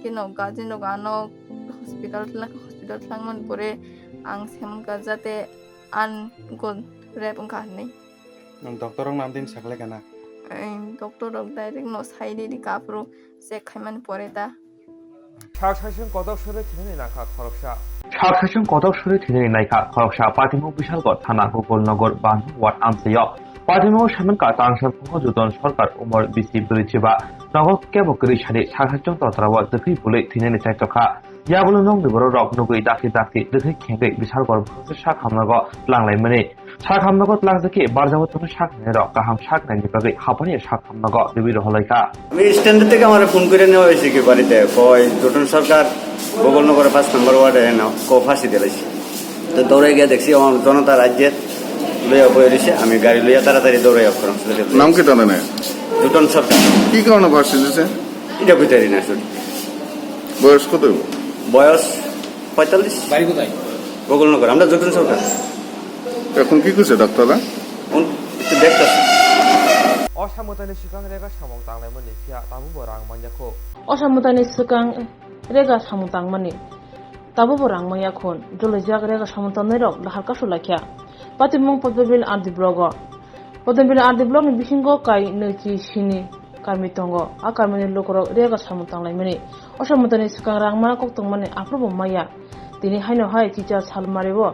Speaker 7: kino gajino gano hospital thlangman pore ang seman ka jate an gon repung ka nei
Speaker 14: doctor ong nam din sakle kana
Speaker 7: doctor rok direct no saide di kapro se khaiman pore ta
Speaker 1: শাসন কদক সরে থিনে নাখা খরকসা
Speaker 8: শাসন কদক সরে থিনে নাইখা খরকসা পাতিমু বিশালগড় থানা Gokulnagar বান্ধু word আমসেয় পাতিমু সামনকা তাংসার ফজুদন সরকার Umar BC বরিচিবা নগর কেবকরি সারে শাসন তত্রাওয়া দখি বলে থিনে চাইতখা ইয়াবলো নং বিবর rock নগৈ দাকি দাকি দখি খেগে বিশালগড় প্রসেসা খামনগ লাংলাই মানে শাখামনগ লাংজাকে বারজাবত শাক নের কাহাম শাক নাইনি বাগে হাপানি শাক খামনগ বিবির হলাইকা
Speaker 16: আমি স্ট্যান্ড থেকে আমার ফোন করে নেওয়া হয়েছে কি বাড়িতে কয় জটন সরকার গোকুলনগর 5 নম্বর ওয়ার্ডে ফাঁসি দিয়েছে তো দৌড়ে গিয়ে দেখছি আমার জনতা রাজ্যের লইয়া বয়ে দিছে আমি গাড়ি লইয়া তাড়াতাড়ি দৌড়ে আপ করলাম
Speaker 9: নাম কি জানেন
Speaker 16: জটন সরকার
Speaker 9: কি কারণে ফাঁসি দিয়েছে
Speaker 16: এটা ভিতরে না শুধু
Speaker 9: বয়স কত
Speaker 16: বয়স 45 বাড়ি কোথায় গোকুলনগর আমরা জটন সরকার
Speaker 9: এখন কি করছে ডাক্তাররা
Speaker 16: একটু দেখতেছি
Speaker 1: অসামতানি সিকাং রেগা সামং তাংলাইমন নিফিয়া তাবু বরাং মানজাখো
Speaker 2: অসামতানি সিকাং রেগা সামং তাংমানি তাবু বরাং মায়াখন জলজাগ রেগা সামং তাংনাই রক লাহারকা সুলাখিয়া পাতিমং পদবিল আরদি ব্লগ পদবিল RD block ni bisingo kai nechi sini kami tongo a kamani lokoro rega samu tanglaimani osamutani sikang rangma kok tongmani aprobo maya tini haino hai chicha salmarebo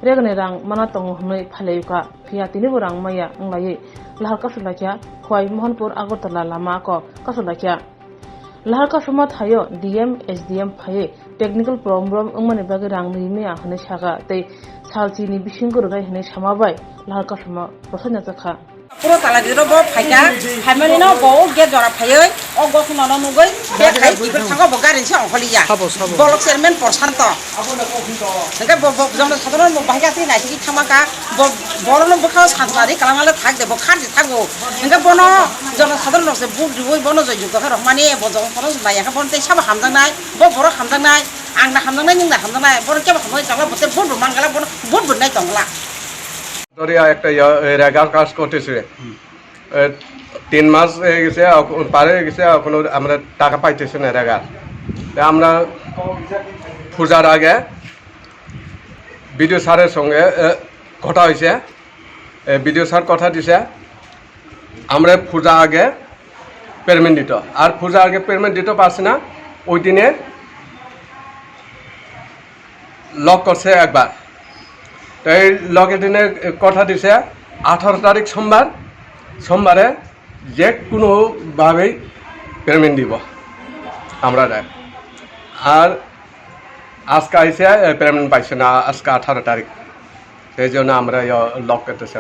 Speaker 2: rega ne rang mana tongo hnoi phaleuka phia tini bo rang maya nglai lahar ka sulakya khwai mohanpur agartala lama ko kasulakya lahar ka soma thayo dm sdm phaye technical problem umani bagi rang ni me ahne saga tei salchi ni bisingo rai hne samabai lahar ka soma prosanya chakha
Speaker 6: পুরো তালা দিরো ব ফাইকা হাইমানি ন ব গে জরা ফাইয় অ গ খুন ন নগৈ বে খাই কিবে থাঙ্গ ব গারিন সে অখলিয়া বলক চেয়ারম্যান প্রশান্ত নকে ব জম সাধারণ বাহিকা সি নাইকি থামাকা ব বরন বখাও সানসারি কালামালে থাক দে ব খান থাকো নকে বন জন সাধারণ সে বুক দিবই বন জয় যুগ খা রহমানি ব জং ফরস বায়াকা বন তে সাবা হামজানাই ব বড় হামজানাই আংনা হামজানাই নিংনা হামজানাই বন কেবা হামজানাই চালা বতে বড় মাঙ্গালা বন বড় নাই তংলা
Speaker 17: দরিয়া একটা রেগার কাজ করতেছে 3 মাস হয়ে গেছে পারে গেছে এখনো আমরা টাকা পাইতেছি না রেগার আমরা পূজার আগে বিডিও স্যারের সঙ্গে কথা হয়েছে বিডিও স্যার কথা দিছে আমরা পূজা আগে পেমেন্ট দিত আর পূজা আগে পেমেন্ট দিতে পারছে না ওই দিনে লক করছে একবার তো এই লগের দিনে কথা দিছে 18 তারিখ সোমবারে যে কোনোভাবেই পেমেন্ট দিব আমরা আর আজকে আইসে পেমেন্ট পাইছে না আজকে 18 তারিখ সেই জন্য আমরা লক করতেছি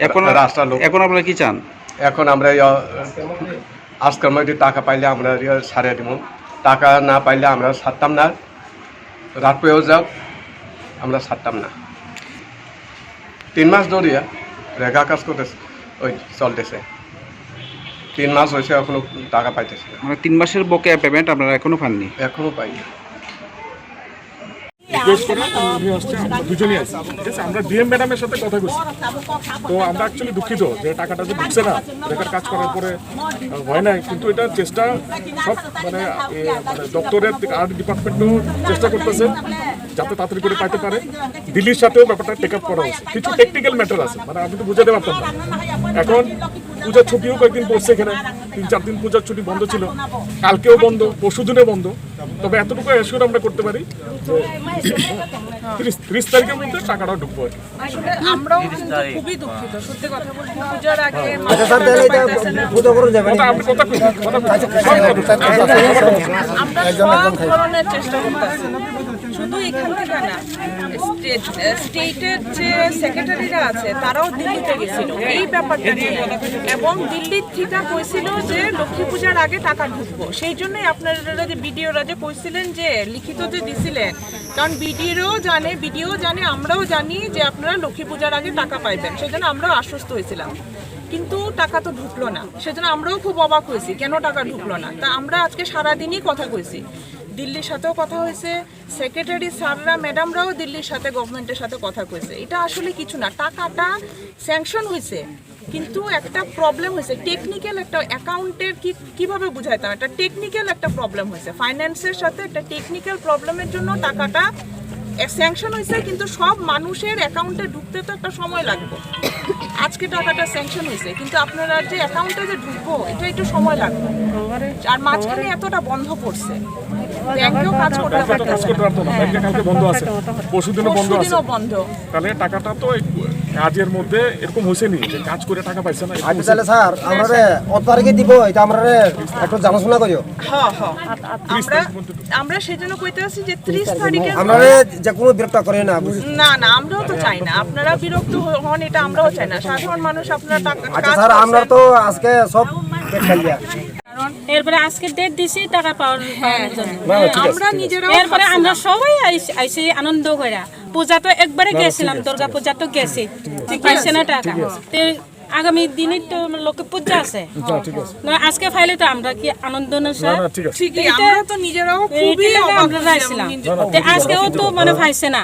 Speaker 17: এখন রাস্তার লোক
Speaker 18: এখন আপনারা কি চান
Speaker 17: এখন আমরা আজকের মধ্যে টাকা পাইলে আমরা সারিয়ে দিব টাকা না পাইলে আমরা ছাড়তাম না রাত পেয়েও যাও আমরা ছাড়তাম না 3 মাস ধরে রেগা কাজ করতেছে ওই চলতেছে 3 মাস হয়েছে এখনো টাকা পাইতেছে না
Speaker 18: মানে 3 মাসের বকেয়া পেমেন্ট আপনারা এখনো পাননি
Speaker 17: এখনো পাইনি
Speaker 19: রিকোয়েস্ট করে উনি আসছে আমরা দুজনই আছি ঠিক আছে আমরা ডিএম ম্যাডামের সাথে কথা বলছি তো আমরা অ্যাকচুয়ালি দুঃখিত যে টাকাটা যে ঢুকছে না রেখার কাজ করার পরে হয় নাই কিন্তু এটা চেষ্টা সব মানে দপ্তরের আর্ট ডিপার্টমেন্টও চেষ্টা করতেছে যাতে তাড়াতাড়ি করে পাইতে পারে দিল্লির সাথেও ব্যাপারটা টেক আপ করা হচ্ছে কিছু টেকনিক্যাল ম্যাটার আছে মানে আমি তো বুঝাতে পারতাম না এখন পূজার ছুটিও কয়েকদিন পড়ছে এখানে 3-4 দিন পূজার ছুটি বন্ধ ছিল কালকেও বন্ধ পরশুদিনে বন্ধ তবে এতটুকু অ্যাসিওর আমরা করতে পারি যে 30 তারিখের মধ্যে টাকাটা ঢুকবো
Speaker 7: আসলে আমরাও কিন্তু খুবই দুঃখিত সত্যি কথা বলবো পূজার আগে
Speaker 15: আচ্ছা স্যার তাহলে এটা পূজা করে যাবেন
Speaker 19: আপনি কথা
Speaker 7: আমরা সব ধরনের চেষ্টা করতেছি শুধু এখান থেকে না স্টেটের যে সেক্রেটারিরা আছে তারাও দিল্লিতে গেছিল এই ব্যাপারটা নিয়ে এবং দিল্লির থেকে কইছিল যে লক্ষ্মী পূজার আগে টাকা ঢুকবো সেই জন্যই আপনারা যে বিডিওরা যে কইছিলেন যে লিখিত যে দিছিলেন কারণ বিডিও জানে আমরাও জানি যে আপনারা লক্ষ্মী পূজার আগে টাকা পাইবেন সেই জন্য আমরাও আশ্বস্ত হয়েছিলাম কিন্তু টাকা তো ঢুকলো না সেজন্য আমরাও খুব অবাক হয়েছি কেন টাকা ঢুকলো না তা আমরা আজকে সারাদিনই কথা কইছি দিল্লির সাথেও কথা হয়েছে সেক্রেটারি স্যাররা ম্যাডামরাও দিল্লির সাথে গভর্নমেন্টের সাথে কথা কইছে এটা আসলে কিছু না টাকাটা স্যাংশন হয়েছে কিন্তু একটা প্রবলেম হয়েছে টেকনিক্যাল একটা অ্যাকাউন্টের কিভাবে বুঝাইতাম একটা টেকনিক্যাল একটা প্রবলেম হয়েছে ফাইন্যান্সের সাথে একটা টেকনিক্যাল প্রবলেমের জন্য টাকাটা স্যাংশন হয়েছে কিন্তু সব মানুষের অ্যাকাউন্টে ঢুকতে তো একটা সময় লাগবে আজকে টাকাটা স্যাংশন হয়েছে কিন্তু আপনারা যে অ্যাকাউন্টে যে ঢুকবো এটা একটু সময় লাগবে আর মাঝখানে এতটা বন্ধ করছে ব্যাংকেও কাজ করতে
Speaker 19: পারতো না ব্যাংকে কালকে বন্ধ আছে পরশুদিনও বন্ধ তাহলে টাকাটা তো কাজের মধ্যে এরকম হয়েছে নি যে কাজ করে টাকা পাইছে না
Speaker 15: আচ্ছা তাহলে স্যার আমরা কত তারিখে দিব এটা আমরা একটু জানাশোনা করিও
Speaker 7: হ্যাঁ আমরা সেজন্য কইতে আছি যে 30 তারিখে
Speaker 15: আমরা যে কোনো বিরক্ত করে না
Speaker 7: না আমরাও তো চাই না আপনারা বিরক্ত হন এটা আমরাও চাই না সাধারণ মানুষ আপনারা টাকা
Speaker 15: আচ্ছা স্যার আমরা তো আজকে সব খেলিয়া
Speaker 3: এরপরে আজকে ডেট দিছি টাকা পাওয়ার জন্য
Speaker 7: আমরা নিজেরাও
Speaker 3: এরপরে আমরা সবাই আইসি আনন্দ কইরা পূজা তো একবারে গেছিলাম দুর্গা পূজা তো গেছি পাইছে না টাকা আগামী দিনে তো লক্ষ্মী পূজা আছে না আজকে ফাইলে তো আমরা কি আনন্দ না স্যার
Speaker 7: ঠিকই আমরা তো নিজেরাও খুবই
Speaker 3: আমরা যাইছিলাম আজকেও তো মানে পাইছে না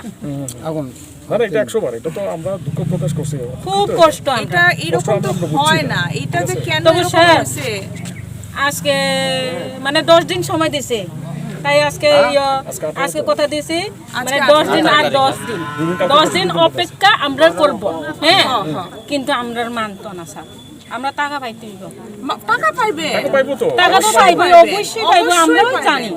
Speaker 19: মানে এটা 100 বার এটা তো আমরা দুঃখ প্রকাশ করছি
Speaker 3: খুব কষ্ট
Speaker 7: এটা এরকম তো হয় না এটা যে কেন হচ্ছে
Speaker 3: আজকে মানে 10 দিন সময় দিছে তাই আজকে কথা দিছি মানে 10 দিন আর 10 দিন অপেক্ষা আমরা করব হ্যাঁ কিন্তু আমরা মানতো না স্যার আমরা টাকা পাইতে দিব
Speaker 7: টাকা পাইবে
Speaker 3: টাকা তো পাইবে অবশ্যই পাইবে আমরাও জানি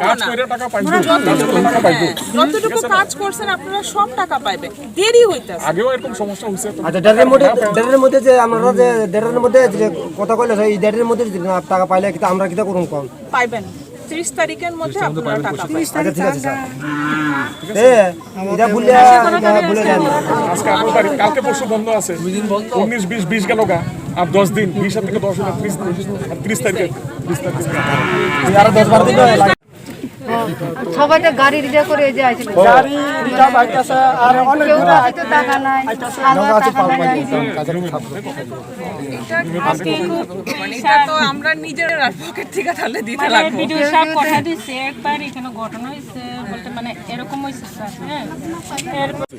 Speaker 19: কাজ করে টাকা পাইবে
Speaker 7: যতটুকু কাজ করছেন আপনারা সব টাকা পাইবে দেরি হইতাছে
Speaker 19: আগেও এরকম সমস্যা হইছে
Speaker 15: আচ্ছা ডেটের মধ্যে যে আমরা যে ডেটের মধ্যে যে কথা কইলে এই ডেটের মধ্যে টাকা পাইলে কি আমরা কিটা করুম কোন
Speaker 7: পাইবেন 30 তারিখের মধ্যে আপনারা টাকা পাবেন
Speaker 15: আচ্ছা ঠিক আছে স্যার এটা বলে যান
Speaker 19: আজকে 18 তারিখ কালকে পরশু বন্ধ আছে 19 20 গেল গা আর 10 দিন 20 থেকে 10 30 তারিখে
Speaker 15: আর 10-12 দিন লাগে
Speaker 5: সবাই তো গাড়ি রিজার্ভ করে এই যে আছে
Speaker 4: গাড়ি রিজার্ভ আইতাছে আর অনেক দূরে
Speaker 5: হয়তো টাকা নাই
Speaker 7: এটা তো আমরা নিজের পকেট থেকে তাহলে দিতে লাগবে
Speaker 3: ভিডিও সব কথা দিছে একবার এখানে ঘটনা হইছে বলতে মানে এরকম হইছে স্যার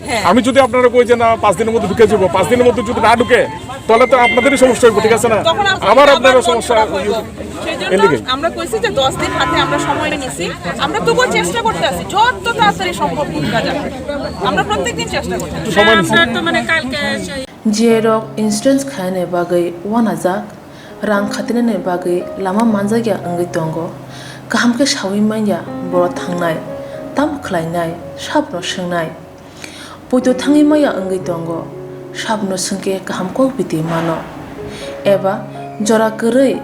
Speaker 3: হ্যাঁ
Speaker 19: আমি যদি আপনারা কই যে না 5 দিনের মধ্যে ঢুকে যাব 5 দিনের মধ্যে যদি না ঢুকে তাহলে তো আপনাদেরই সমস্যা হবে ঠিক আছে না আবার আপনাদের সমস্যা
Speaker 7: আমরা কইছি যে 10 দিন হাতে আমরা সময় নিয়েছি আমরা তবুও চেষ্টা করতে আছি যত তাড়াতাড়ি সম্ভব ঢুকা যাবে আমরা প্রত্যেকদিন চেষ্টা করতে আছি
Speaker 3: আমরা তো মানে কালকে
Speaker 2: Jerok insurance khane bagai wanajak rang khatinane bagai lama manjagya angai tongo kaham ke shawi manya boro thangnai tam khlainai sabno sungnai puito thangi maya angai tongo sabno sungke kaham ko biti mano eba jora korei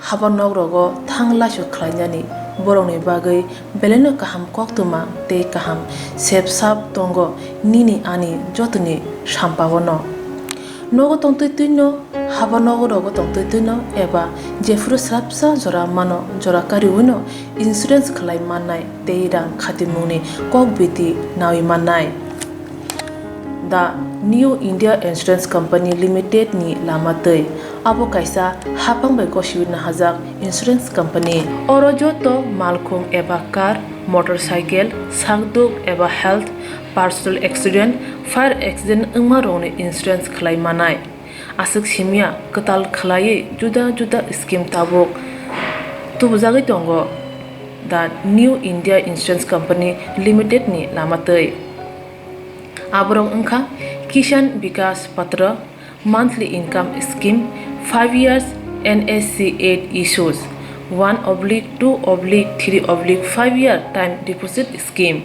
Speaker 2: habanok rogo thangla su khlainani borongni bagai beleno kaham koktuma te kaham sep sap tongo nini ani jotuni sampawono nogo tongtoi tuino haba nogo rogo tongtoi tuino eba jefuru srapsa jora mano jora kari uno insurance khlai manai te rang khatimuni kok biti nawi manai The New India Insurance Company Limited ni lamatei abo kaisa hapang bai koshiwina hajak insurance company oro joto malkhung eba car motorcycle sangduk eba health personal accident fire accident ungma rone insurance khlai manai asuk simia katal khlai juda juda scheme tabok tubujagai tongo The New India Insurance Company Limited ni lamatei abrong ungkha Kishan Vikas Patra monthly income scheme 5 years NSC 8 issues 1/2/3/5 year time deposit scheme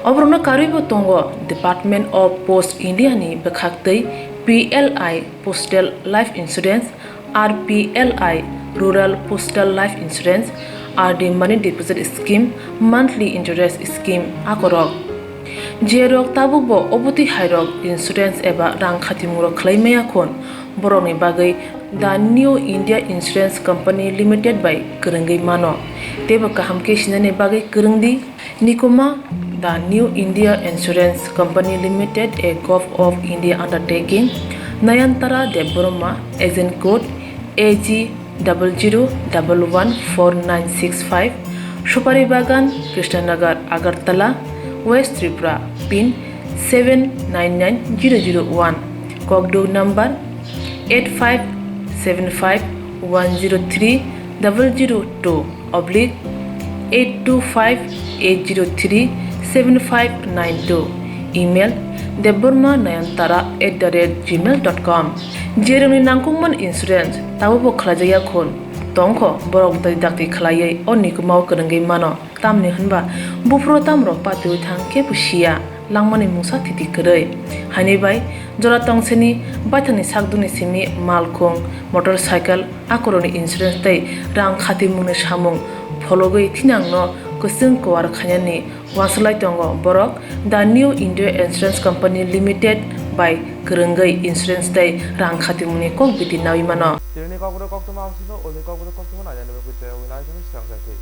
Speaker 2: obrona karibo tongo Department of Post India ni bekhaktei PLI Postal Life Insurance RPLI Rural Postal Life Insurance RD Money Deposit Scheme monthly interest scheme akorok Jerok tabukbo obuti hairok insurance eba rang khatimuro khlaimaya khon boroni bagai The New India Insurance Company Limited by Kurungai mano teba kaham ke sinane bagai kurungdi nikoma The New India Insurance Company Limited a Gov of India undertaking Nayantara Deborma agent code AG 00114965 Shupari Bagan Krishnanagar Agartala West Tripura pin 799001 Kogdo number 85751002/8258037592 email debormanayantara@gmail.com jeroni nangkungman insurance tabubo khlajaya khon tongkho borok dai dakti khlaiye onikumau kurungai mano tamni hanba bufro tamro patu thang ke pusia langmani musa thiti korei hani bai jora tongseni baithani sakduni simi malkhung motorcycle akoroni insurance tai rang khati mune samung phologoi thinangno kusung kwar khanyani waslai tongo borok The New India Insurance Company Limited by Kurungai Insurance tai rang khati mune kok biti nawi mano
Speaker 1: Tirni kokro koktuma amsino olni kokro koktuma na jane bekute winai sami sang jate